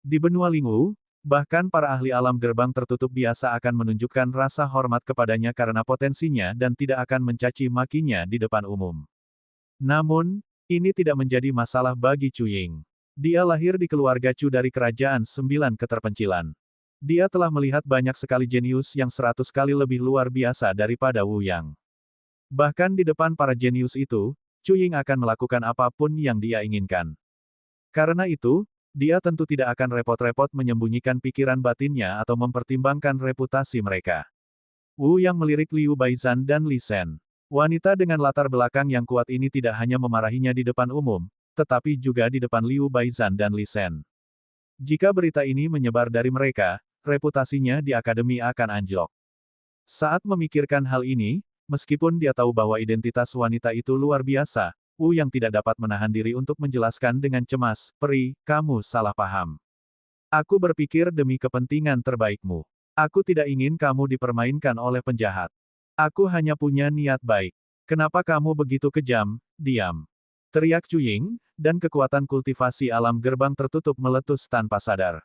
Di benua Lingwu, bahkan para ahli alam gerbang tertutup biasa akan menunjukkan rasa hormat kepadanya karena potensinya dan tidak akan mencaci makinya di depan umum. Namun, ini tidak menjadi masalah bagi Chu Ying. Dia lahir di keluarga Chu dari kerajaan 9 keterpencilan. Dia telah melihat banyak sekali jenius yang 100 kali lebih luar biasa daripada Wu Yang. Bahkan di depan para jenius itu, Chu Ying akan melakukan apapun yang dia inginkan. Karena itu, dia tentu tidak akan repot-repot menyembunyikan pikiran batinnya atau mempertimbangkan reputasi mereka. Wu yang melirik Liu Baizhan dan Li Shen. Wanita dengan latar belakang yang kuat ini tidak hanya memarahinya di depan umum, tetapi juga di depan Liu Baizhan dan Li Shen. Jika berita ini menyebar dari mereka, reputasinya di akademi akan anjlok. Saat memikirkan hal ini, meskipun dia tahu bahwa identitas wanita itu luar biasa, Wu yang tidak dapat menahan diri untuk menjelaskan dengan cemas, "Peri, kamu salah paham. Aku berpikir demi kepentingan terbaikmu. Aku tidak ingin kamu dipermainkan oleh penjahat. Aku hanya punya niat baik. Kenapa kamu begitu kejam? Diam!" Teriak Chu Ying, dan kekuatan kultivasi alam gerbang tertutup meletus tanpa sadar.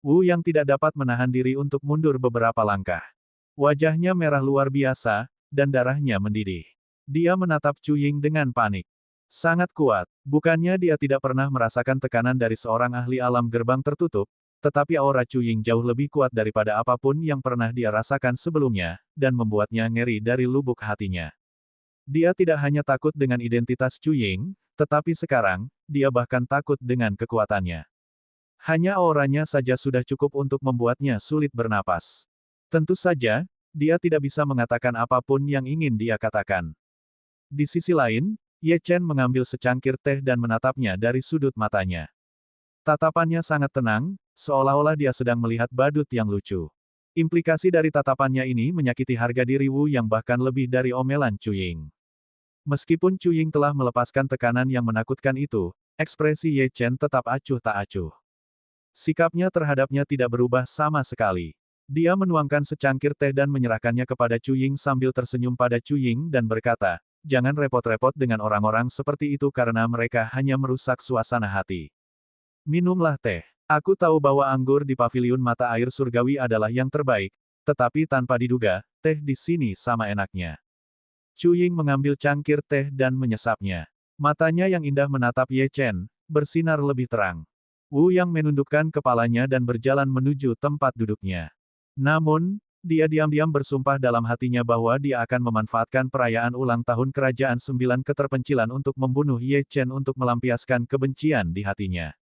Wu yang tidak dapat menahan diri untuk mundur beberapa langkah. Wajahnya merah luar biasa, dan darahnya mendidih. Dia menatap Chu Ying dengan panik. Sangat kuat. Bukannya dia tidak pernah merasakan tekanan dari seorang ahli alam gerbang tertutup, tetapi aura Chu Ying jauh lebih kuat daripada apapun yang pernah dia rasakan sebelumnya, dan membuatnya ngeri dari lubuk hatinya. Dia tidak hanya takut dengan identitas Chu Ying, tetapi sekarang, dia bahkan takut dengan kekuatannya. Hanya auranya saja sudah cukup untuk membuatnya sulit bernapas. Tentu saja, dia tidak bisa mengatakan apapun yang ingin dia katakan. Di sisi lain, Ye Chen mengambil secangkir teh dan menatapnya dari sudut matanya. Tatapannya sangat tenang, seolah-olah dia sedang melihat badut yang lucu. Implikasi dari tatapannya ini menyakiti harga diri Wu yang bahkan lebih dari omelan Chu Ying. Meskipun Chu Ying telah melepaskan tekanan yang menakutkan itu, ekspresi Ye Chen tetap acuh tak acuh. Sikapnya terhadapnya tidak berubah sama sekali. Dia menuangkan secangkir teh dan menyerahkannya kepada Chu Ying sambil tersenyum pada Chu Ying dan berkata, "Jangan repot-repot dengan orang-orang seperti itu karena mereka hanya merusak suasana hati. Minumlah teh. Aku tahu bahwa anggur di paviliun mata air surgawi adalah yang terbaik, tetapi tanpa diduga, teh di sini sama enaknya." Chu Ying mengambil cangkir teh dan menyesapnya. Matanya yang indah menatap Ye Chen, bersinar lebih terang. Wu yang menundukkan kepalanya dan berjalan menuju tempat duduknya. Namun, dia diam-diam bersumpah dalam hatinya bahwa dia akan memanfaatkan perayaan ulang tahun Kerajaan 9 Keterpencilan untuk membunuh Ye Chen untuk melampiaskan kebencian di hatinya.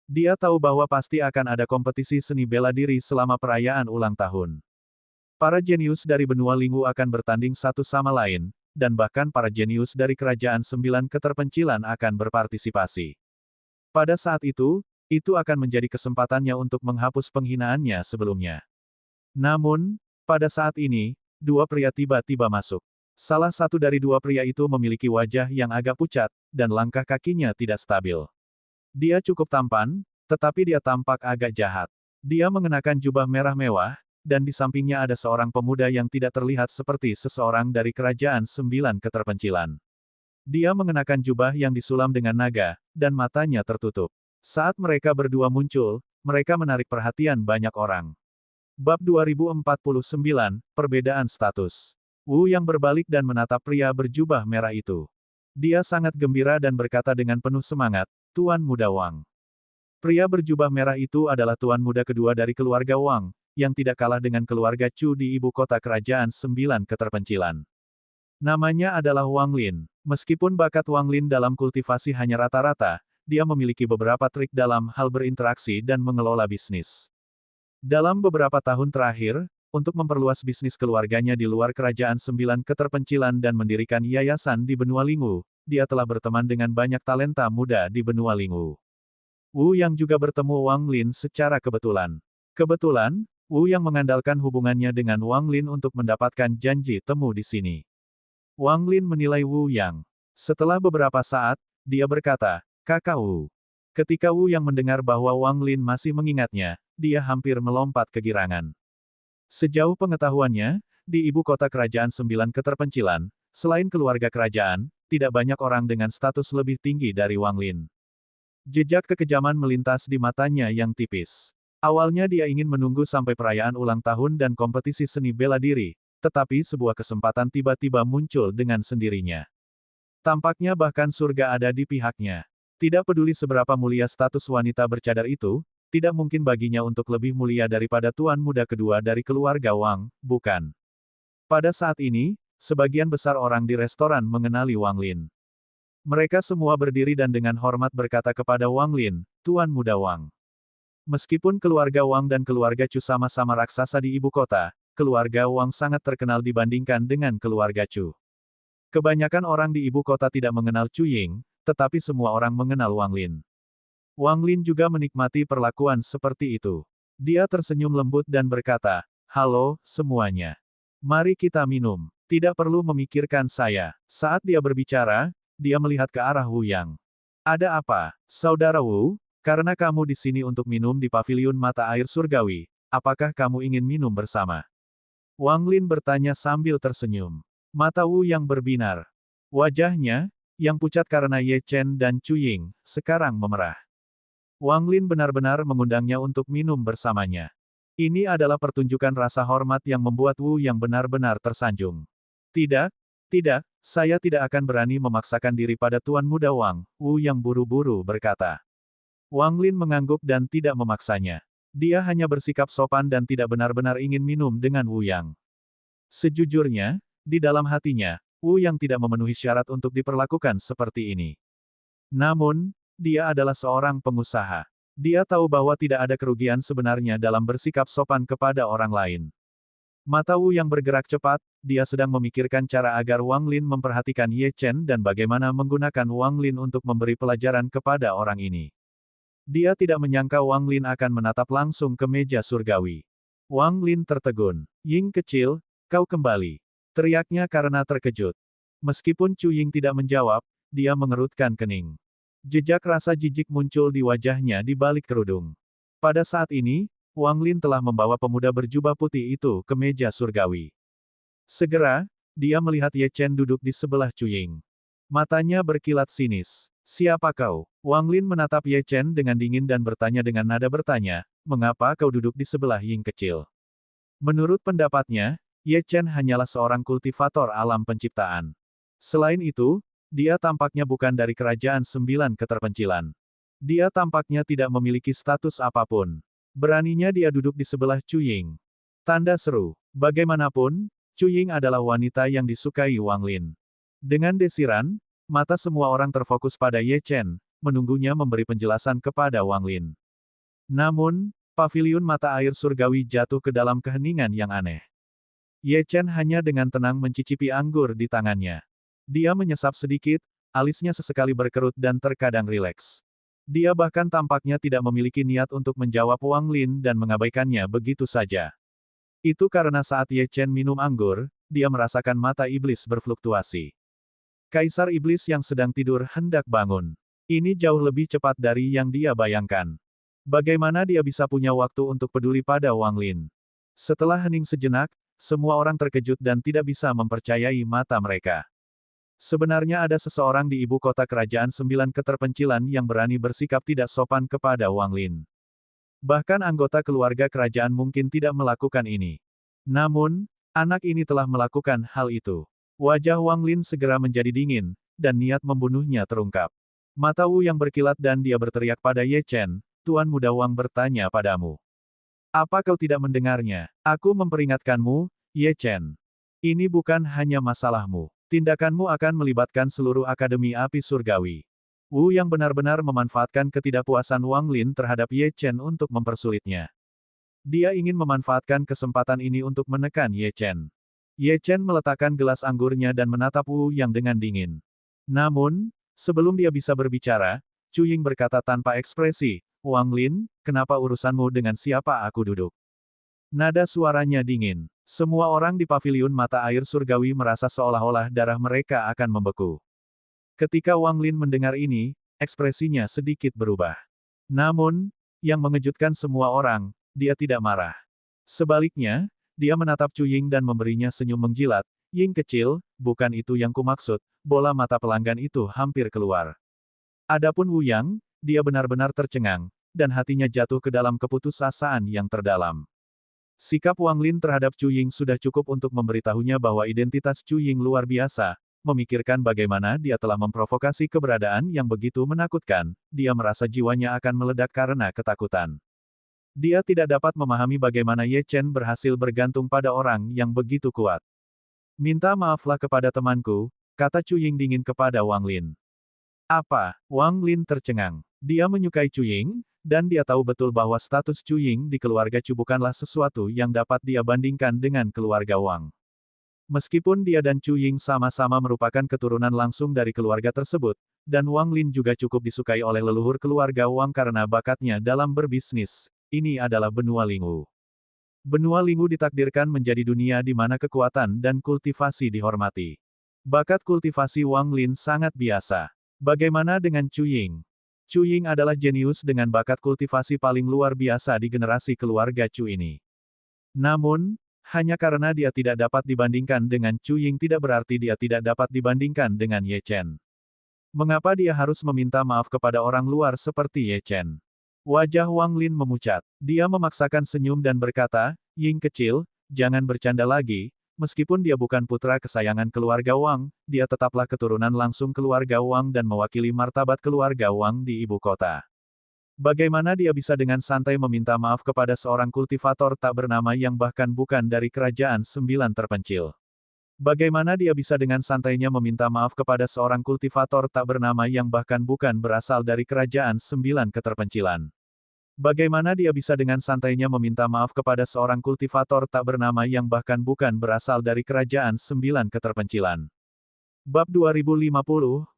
Dia tahu bahwa pasti akan ada kompetisi seni bela diri selama perayaan ulang tahun. Para jenius dari benua Lingwu akan bertanding satu sama lain, dan bahkan para jenius dari Kerajaan 9 Keterpencilan akan berpartisipasi. Pada saat itu akan menjadi kesempatannya untuk menghapus penghinaannya sebelumnya. Namun, pada saat ini, dua pria tiba-tiba masuk. Salah satu dari dua pria itu memiliki wajah yang agak pucat, dan langkah kakinya tidak stabil. Dia cukup tampan, tetapi dia tampak agak jahat. Dia mengenakan jubah merah mewah, dan di sampingnya ada seorang pemuda yang tidak terlihat seperti seseorang dari kerajaan 9 keterpencilan. Dia mengenakan jubah yang disulam dengan naga, dan matanya tertutup. Saat mereka berdua muncul, mereka menarik perhatian banyak orang. Bab 2049, Perbedaan Status. Wu yang berbalik dan menatap pria berjubah merah itu. Dia sangat gembira dan berkata dengan penuh semangat, "Tuan Muda Wang." Pria berjubah merah itu adalah tuan muda kedua dari keluarga Wang, yang tidak kalah dengan keluarga Chu di ibu kota kerajaan 9 keterpencilan. Namanya adalah Wang Lin. Meskipun bakat Wang Lin dalam kultivasi hanya rata-rata, dia memiliki beberapa trik dalam hal berinteraksi dan mengelola bisnis. Dalam beberapa tahun terakhir, untuk memperluas bisnis keluarganya di luar kerajaan 9 keterpencilan dan mendirikan yayasan di benua Lingu, dia telah berteman dengan banyak talenta muda di benua Lingu. Wu yang juga bertemu Wang Lin secara kebetulan. Kebetulan, Wu yang mengandalkan hubungannya dengan Wang Lin untuk mendapatkan janji temu di sini. Wang Lin menilai Wu Yang. Setelah beberapa saat, dia berkata, "Kakak Wu." Ketika Wu yang mendengar bahwa Wang Lin masih mengingatnya, dia hampir melompat kegirangan. Sejauh pengetahuannya, di ibu kota kerajaan 9 keterpencilan, selain keluarga kerajaan, tidak banyak orang dengan status lebih tinggi dari Wang Lin. Jejak kekejaman melintas di matanya yang tipis. Awalnya dia ingin menunggu sampai perayaan ulang tahun dan kompetisi seni bela diri, tetapi sebuah kesempatan tiba-tiba muncul dengan sendirinya. Tampaknya bahkan surga ada di pihaknya. Tidak peduli seberapa mulia status wanita bercadar itu, tidak mungkin baginya untuk lebih mulia daripada tuan muda kedua dari keluarga Wang, bukan? Pada saat ini, sebagian besar orang di restoran mengenali Wang Lin. Mereka semua berdiri dan dengan hormat berkata kepada Wang Lin, "Tuan Muda Wang." Meskipun keluarga Wang dan keluarga Chu sama-sama raksasa di ibu kota, keluarga Wang sangat terkenal dibandingkan dengan keluarga Chu. Kebanyakan orang di ibu kota tidak mengenal Chu Ying, tetapi semua orang mengenal Wang Lin. Wang Lin juga menikmati perlakuan seperti itu. Dia tersenyum lembut dan berkata, "Halo, semuanya. Mari kita minum. Tidak perlu memikirkan saya." Saat dia berbicara, dia melihat ke arah Wu Yang. "Ada apa, Saudara Wu? Karena kamu di sini untuk minum di paviliun mata air surgawi, apakah kamu ingin minum bersama?" Wang Lin bertanya sambil tersenyum. Mata Wu Yang berbinar. Wajahnya, yang pucat karena Ye Chen dan Chu Ying, sekarang memerah. Wang Lin benar-benar mengundangnya untuk minum bersamanya. Ini adalah pertunjukan rasa hormat yang membuat Wu Yang benar-benar tersanjung. "Tidak, tidak, saya tidak akan berani memaksakan diri pada Tuan Muda Wang," Wu Yang buru-buru berkata. Wang Lin mengangguk dan tidak memaksanya. Dia hanya bersikap sopan dan tidak benar-benar ingin minum dengan Wu Yang. Sejujurnya, di dalam hatinya, Wu Yang tidak memenuhi syarat untuk diperlakukan seperti ini. Namun, dia adalah seorang pengusaha. Dia tahu bahwa tidak ada kerugian sebenarnya dalam bersikap sopan kepada orang lain. Mata Wu Yang bergerak cepat, dia sedang memikirkan cara agar Wang Lin memperhatikan Ye Chen dan bagaimana menggunakan Wang Lin untuk memberi pelajaran kepada orang ini. Dia tidak menyangka Wang Lin akan menatap langsung ke meja surgawi. Wang Lin tertegun. "Ying kecil, kau kembali." Teriaknya karena terkejut. Meskipun Chu Ying tidak menjawab, dia mengerutkan kening. Jejak rasa jijik muncul di wajahnya di balik kerudung. Pada saat ini, Wang Lin telah membawa pemuda berjubah putih itu ke meja surgawi. Segera, dia melihat Ye Chen duduk di sebelah Chu Ying. Matanya berkilat sinis. "Siapa kau?" Wang Lin menatap Ye Chen dengan dingin dan bertanya dengan nada bertanya, "Mengapa kau duduk di sebelah Ying kecil?" Menurut pendapatnya, Ye Chen hanyalah seorang kultivator alam penciptaan. Selain itu, dia tampaknya bukan dari kerajaan 9 keterpencilan. Dia tampaknya tidak memiliki status apapun. Beraninya dia duduk di sebelah Chu Ying. Tanda seru. Bagaimanapun, Chu Ying adalah wanita yang disukai Wang Lin. Dengan desiran, mata semua orang terfokus pada Ye Chen, menunggunya memberi penjelasan kepada Wang Lin. Namun, paviliun mata air surgawi jatuh ke dalam keheningan yang aneh. Ye Chen hanya dengan tenang mencicipi anggur di tangannya. Dia menyesap sedikit, alisnya sesekali berkerut dan terkadang rileks. Dia bahkan tampaknya tidak memiliki niat untuk menjawab Wang Lin dan mengabaikannya begitu saja. Itu karena saat Ye Chen minum anggur, dia merasakan mata iblis berfluktuasi. Kaisar iblis yang sedang tidur hendak bangun. Ini jauh lebih cepat dari yang dia bayangkan. Bagaimana dia bisa punya waktu untuk peduli pada Wang Lin? Setelah hening sejenak, semua orang terkejut dan tidak bisa mempercayai mata mereka. Sebenarnya ada seseorang di ibu kota kerajaan 9 keterpencilan yang berani bersikap tidak sopan kepada Wang Lin. Bahkan anggota keluarga kerajaan mungkin tidak melakukan ini. Namun, anak ini telah melakukan hal itu. Wajah Wang Lin segera menjadi dingin, dan niat membunuhnya terungkap. Mata Wu yang berkilat dan dia berteriak pada Ye Chen, Tuan Muda Wang bertanya padamu. Apa kau tidak mendengarnya? Aku memperingatkanmu, Ye Chen. Ini bukan hanya masalahmu. Tindakanmu akan melibatkan seluruh Akademi Api Surgawi. Wu yang benar-benar memanfaatkan ketidakpuasan Wang Lin terhadap Ye Chen untuk mempersulitnya. Dia ingin memanfaatkan kesempatan ini untuk menekan Ye Chen. Ye Chen meletakkan gelas anggurnya dan menatap Wu yang dengan dingin. Namun, sebelum dia bisa berbicara, Chu Ying berkata tanpa ekspresi, Wang Lin, kenapa urusanmu dengan siapa aku duduk? Nada suaranya dingin. Semua orang di paviliun mata air surgawi merasa seolah-olah darah mereka akan membeku. Ketika Wang Lin mendengar ini, ekspresinya sedikit berubah. Namun, yang mengejutkan semua orang, dia tidak marah. Sebaliknya, dia menatap Chu Ying dan memberinya senyum menjilat. Ying kecil, bukan itu yang kumaksud, bola mata pelanggan itu hampir keluar. Adapun Wu Yang, dia benar-benar tercengang, dan hatinya jatuh ke dalam keputusasaan yang terdalam. Sikap Wang Lin terhadap Chu Ying sudah cukup untuk memberitahunya bahwa identitas Chu Ying luar biasa. Memikirkan bagaimana dia telah memprovokasi keberadaan yang begitu menakutkan, dia merasa jiwanya akan meledak karena ketakutan. Dia tidak dapat memahami bagaimana Ye Chen berhasil bergantung pada orang yang begitu kuat. Minta maaflah kepada temanku, kata Chu Ying dingin kepada Wang Lin. Apa? Wang Lin tercengang. Dia menyukai Chu Ying, dan dia tahu betul bahwa status Chu Ying di keluarga Chu bukanlah sesuatu yang dapat dia bandingkan dengan keluarga Wang. Meskipun dia dan Chu Ying sama-sama merupakan keturunan langsung dari keluarga tersebut, dan Wang Lin juga cukup disukai oleh leluhur keluarga Wang karena bakatnya dalam berbisnis, ini adalah benua Lingwu. Benua Lingwu ditakdirkan menjadi dunia di mana kekuatan dan kultivasi dihormati. Bakat kultivasi Wang Lin sangat biasa. Bagaimana dengan Chu Ying? Chu Ying adalah jenius dengan bakat kultivasi paling luar biasa di generasi keluarga Chu ini. Namun, hanya karena dia tidak dapat dibandingkan dengan Chu Ying tidak berarti dia tidak dapat dibandingkan dengan Ye Chen. Mengapa dia harus meminta maaf kepada orang luar seperti Ye Chen? Wajah Wang Lin memucat. Dia memaksakan senyum dan berkata, Ying kecil, jangan bercanda lagi. Meskipun dia bukan putra kesayangan keluarga Wang, dia tetaplah keturunan langsung keluarga Wang dan mewakili martabat keluarga Wang di ibu kota. Bagaimana dia bisa dengan santai meminta maaf kepada seorang kultivator tak bernama yang bahkan bukan dari kerajaan 9 terpencil? Bagaimana dia bisa dengan santainya meminta maaf kepada seorang kultivator tak bernama yang bahkan bukan berasal dari kerajaan 9 keterpencilan? Bagaimana dia bisa dengan santainya meminta maaf kepada seorang kultivator tak bernama yang bahkan bukan berasal dari kerajaan 9 keterpencilan? Bab 2050,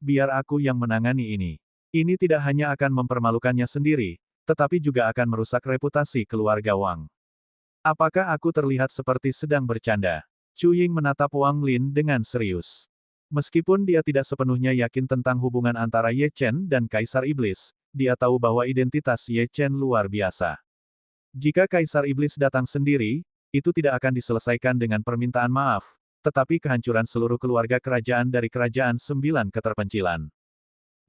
biar aku yang menangani ini. Ini tidak hanya akan mempermalukannya sendiri, tetapi juga akan merusak reputasi keluarga Wang. Apakah aku terlihat seperti sedang bercanda? Chu Ying menatap Wang Lin dengan serius. Meskipun dia tidak sepenuhnya yakin tentang hubungan antara Ye Chen dan Kaisar Iblis, dia tahu bahwa identitas Ye Chen luar biasa. Jika Kaisar Iblis datang sendiri, itu tidak akan diselesaikan dengan permintaan maaf, tetapi kehancuran seluruh keluarga kerajaan dari kerajaan 9 keterpencilan.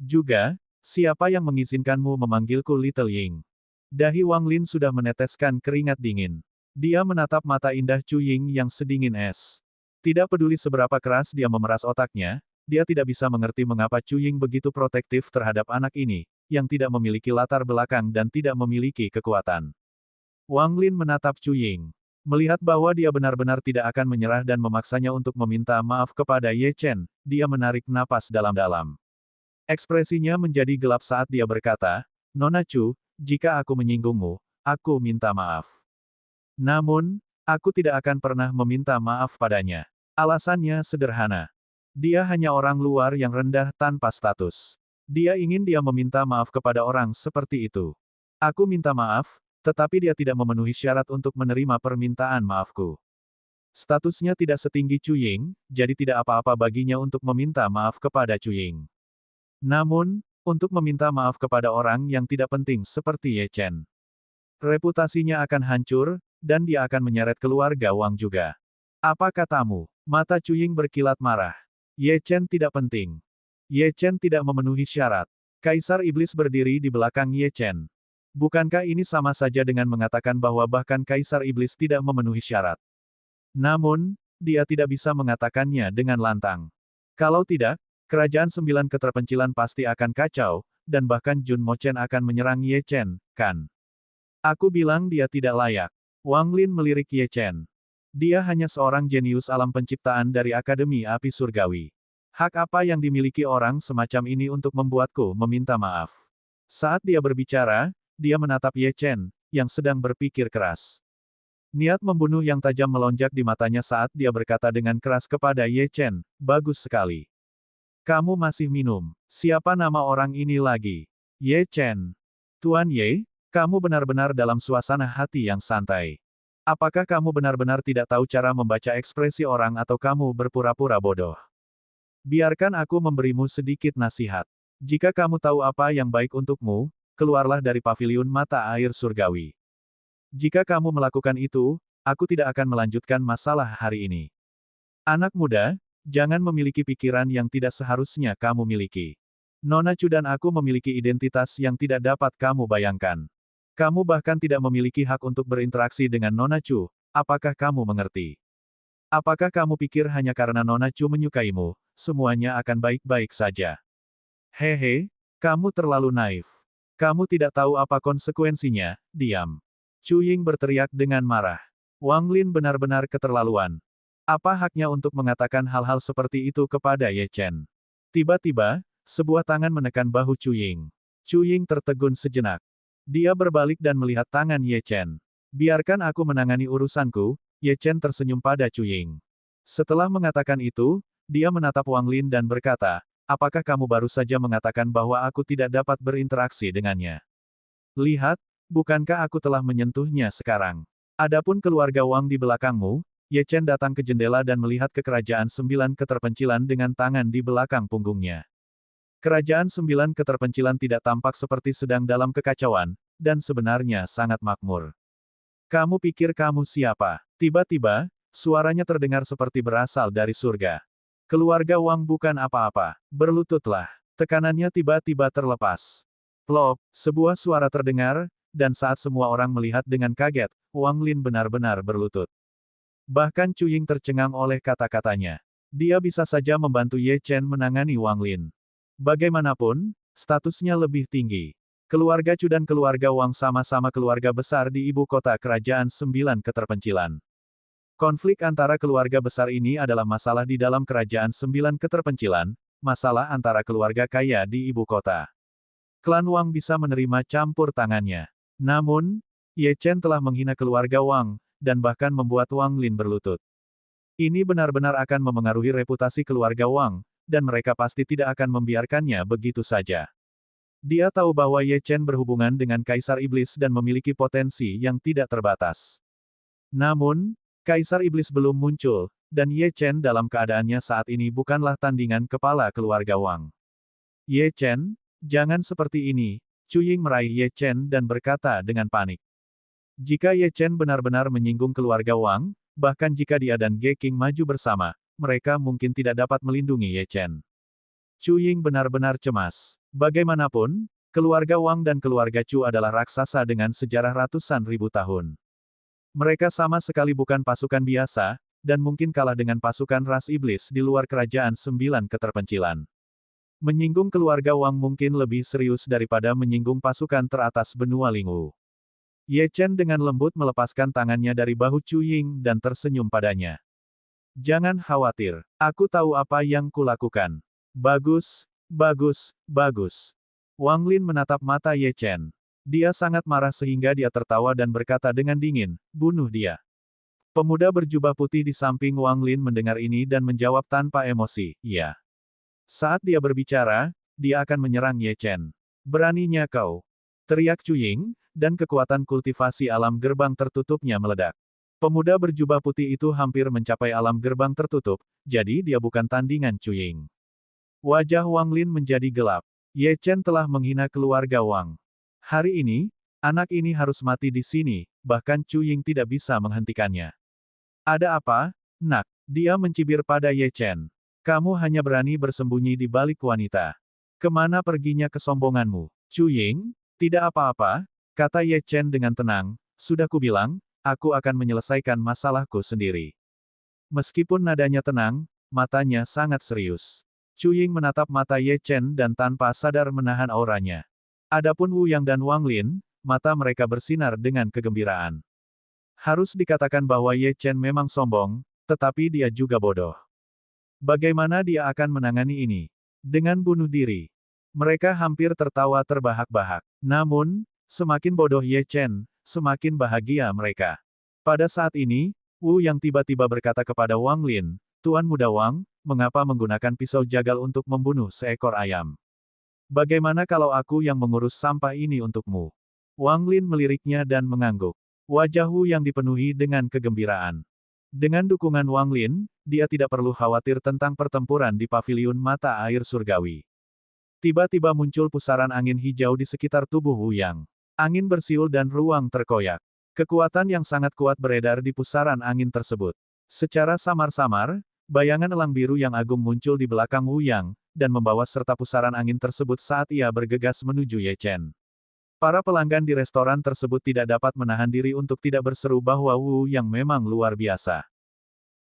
Juga, siapa yang mengizinkanmu memanggilku Little Ying? Dahi Wang Lin sudah meneteskan keringat dingin. Dia menatap mata indah Chu Ying yang sedingin es. Tidak peduli seberapa keras dia memeras otaknya, dia tidak bisa mengerti mengapa Chu Ying begitu protektif terhadap anak ini, yang tidak memiliki latar belakang dan tidak memiliki kekuatan. Wang Lin menatap Chu Ying. Melihat bahwa dia benar-benar tidak akan menyerah dan memaksanya untuk meminta maaf kepada Ye Chen, dia menarik napas dalam-dalam. Ekspresinya menjadi gelap saat dia berkata, Nona Chu, jika aku menyinggungmu, aku minta maaf. Namun, aku tidak akan pernah meminta maaf padanya. Alasannya sederhana. Dia hanya orang luar yang rendah tanpa status. Dia ingin dia meminta maaf kepada orang seperti itu. Aku minta maaf, tetapi dia tidak memenuhi syarat untuk menerima permintaan maafku. Statusnya tidak setinggi Chu Ying, jadi tidak apa-apa baginya untuk meminta maaf kepada Chu Ying. Namun, untuk meminta maaf kepada orang yang tidak penting seperti Ye Chen. Reputasinya akan hancur, dan dia akan menyeret keluarga Wang juga. Apa katamu? Mata Chu Ying berkilat marah. Ye Chen tidak penting. Ye Chen tidak memenuhi syarat. Kaisar Iblis berdiri di belakang Ye Chen. Bukankah ini sama saja dengan mengatakan bahwa bahkan Kaisar Iblis tidak memenuhi syarat? Namun, dia tidak bisa mengatakannya dengan lantang. Kalau tidak, kerajaan 9 keterpencilan pasti akan kacau, dan bahkan Jun Mo Chen akan menyerang Ye Chen, kan? Aku bilang dia tidak layak. Wang Lin melirik Ye Chen. Dia hanya seorang jenius alam penciptaan dari Akademi Api Surgawi. Hak apa yang dimiliki orang semacam ini untuk membuatku meminta maaf? Saat dia berbicara, dia menatap Ye Chen, yang sedang berpikir keras. Niat membunuh yang tajam melonjak di matanya saat dia berkata dengan keras kepada Ye Chen, "Bagus sekali. Kamu masih minum. Siapa nama orang ini lagi?" Ye Chen. Tuan Ye, kamu benar-benar dalam suasana hati yang santai. Apakah kamu benar-benar tidak tahu cara membaca ekspresi orang atau kamu berpura-pura bodoh? Biarkan aku memberimu sedikit nasihat. Jika kamu tahu apa yang baik untukmu, keluarlah dari paviliun mata air surgawi. Jika kamu melakukan itu, aku tidak akan melanjutkan masalah hari ini. Anak muda, jangan memiliki pikiran yang tidak seharusnya kamu miliki. Nona Chu dan aku memiliki identitas yang tidak dapat kamu bayangkan. Kamu bahkan tidak memiliki hak untuk berinteraksi dengan Nona Chu, apakah kamu mengerti? Apakah kamu pikir hanya karena Nona Chu menyukaimu, semuanya akan baik-baik saja? Hehe, kamu terlalu naif. Kamu tidak tahu apa konsekuensinya, diam. Chu Ying berteriak dengan marah. Wang Lin benar-benar keterlaluan. Apa haknya untuk mengatakan hal-hal seperti itu kepada Ye Chen? Tiba-tiba, sebuah tangan menekan bahu Chu Ying. Chu Ying tertegun sejenak. Dia berbalik dan melihat tangan Ye Chen. Biarkan aku menangani urusanku, Ye Chen tersenyum pada Chu Ying. Setelah mengatakan itu, dia menatap Wang Lin dan berkata, "Apakah kamu baru saja mengatakan bahwa aku tidak dapat berinteraksi dengannya? Lihat, bukankah aku telah menyentuhnya sekarang? Adapun keluarga Wang di belakangmu." Ye Chen datang ke jendela dan melihat ke kerajaan 9 keterpencilan dengan tangan di belakang punggungnya. Kerajaan 9 keterpencilan tidak tampak seperti sedang dalam kekacauan, dan sebenarnya sangat makmur. "Kamu pikir kamu siapa?" Tiba-tiba, suaranya terdengar seperti berasal dari surga. "Keluarga Wang bukan apa-apa. Berlututlah." Tekanannya tiba-tiba terlepas. Plop, sebuah suara terdengar, dan saat semua orang melihat dengan kaget, Wang Lin benar-benar berlutut. Bahkan Chu Ying tercengang oleh kata-katanya. Dia bisa saja membantu Ye Chen menangani Wang Lin. Bagaimanapun, statusnya lebih tinggi. Keluarga Chu dan keluarga Wang sama-sama keluarga besar di ibu kota kerajaan 9 keterpencilan. Konflik antara keluarga besar ini adalah masalah di dalam kerajaan 9 keterpencilan, masalah antara keluarga kaya di ibu kota. Klan Wang bisa menerima campur tangannya. Namun, Ye Chen telah menghina keluarga Wang, dan bahkan membuat Wang Lin berlutut. Ini benar-benar akan memengaruhi reputasi keluarga Wang, dan mereka pasti tidak akan membiarkannya begitu saja. Dia tahu bahwa Ye Chen berhubungan dengan Kaisar Iblis dan memiliki potensi yang tidak terbatas. Namun, Kaisar Iblis belum muncul, dan Ye Chen dalam keadaannya saat ini bukanlah tandingan kepala keluarga Wang. "Ye Chen, jangan seperti ini." Chu Ying meraih Ye Chen dan berkata dengan panik. Jika Ye Chen benar-benar menyinggung keluarga Wang, bahkan jika dia dan Ge Qing maju bersama, mereka mungkin tidak dapat melindungi Ye Chen. Chu Ying benar-benar cemas. Bagaimanapun, keluarga Wang dan keluarga Chu adalah raksasa dengan sejarah ratusan ribu tahun. Mereka sama sekali bukan pasukan biasa, dan mungkin kalah dengan pasukan ras iblis di luar kerajaan 9 keterpencilan. Menyinggung keluarga Wang mungkin lebih serius daripada menyinggung pasukan teratas benua Lingwu. Ye Chen dengan lembut melepaskan tangannya dari bahu Chu Ying dan tersenyum padanya. "Jangan khawatir, aku tahu apa yang kulakukan." "Bagus, bagus, bagus." Wang Lin menatap mata Ye Chen. Dia sangat marah sehingga dia tertawa dan berkata dengan dingin, "Bunuh dia." Pemuda berjubah putih di samping Wang Lin mendengar ini dan menjawab tanpa emosi, "Iya." Saat dia berbicara, dia akan menyerang Ye Chen. "Beraninya kau!" teriak Chu Ying, dan kekuatan kultivasi alam gerbang tertutupnya meledak. Pemuda berjubah putih itu hampir mencapai alam gerbang tertutup, jadi dia bukan tandingan Chu Ying. Wajah Wang Lin menjadi gelap. Ye Chen telah menghina keluarga Wang. Hari ini, Anak ini harus mati di sini, bahkan Chu Ying tidak bisa menghentikannya. Ada apa, nak? Dia mencibir pada Ye Chen. Kamu hanya berani bersembunyi di balik wanita. Kemana perginya kesombonganmu? Chu Ying? Tidak apa-apa, kata Ye Chen dengan tenang. Sudah kubilang, aku akan menyelesaikan masalahku sendiri. Meskipun nadanya tenang, matanya sangat serius. Chu Ying menatap mata Ye Chen dan tanpa sadar menahan auranya. Adapun Wu Yang dan Wang Lin, mata mereka bersinar dengan kegembiraan. Harus dikatakan bahwa Ye Chen memang sombong, tetapi dia juga bodoh. Bagaimana dia akan menangani ini? Dengan bunuh diri. Mereka hampir tertawa terbahak-bahak. Namun, semakin bodoh Ye Chen, semakin bahagia mereka. Pada saat ini, Wu Yang tiba-tiba berkata kepada Wang Lin, Tuan Muda Wang, mengapa menggunakan pisau jagal untuk membunuh seekor ayam? Bagaimana kalau aku yang mengurus sampah ini untukmu? Wang Lin meliriknya dan mengangguk. Wajah Wu Yang dipenuhi dengan kegembiraan. Dengan dukungan Wang Lin, dia tidak perlu khawatir tentang pertempuran di paviliun mata air surgawi. Tiba-tiba muncul pusaran angin hijau di sekitar tubuh Wu Yang. Angin bersiul dan ruang terkoyak. Kekuatan yang sangat kuat beredar di pusaran angin tersebut. Secara samar-samar, bayangan elang biru yang agung muncul di belakang Wu Yang, dan membawa serta pusaran angin tersebut saat ia bergegas menuju Ye Chen. Para pelanggan di restoran tersebut tidak dapat menahan diri untuk tidak berseru bahwa Wu Yang memang luar biasa.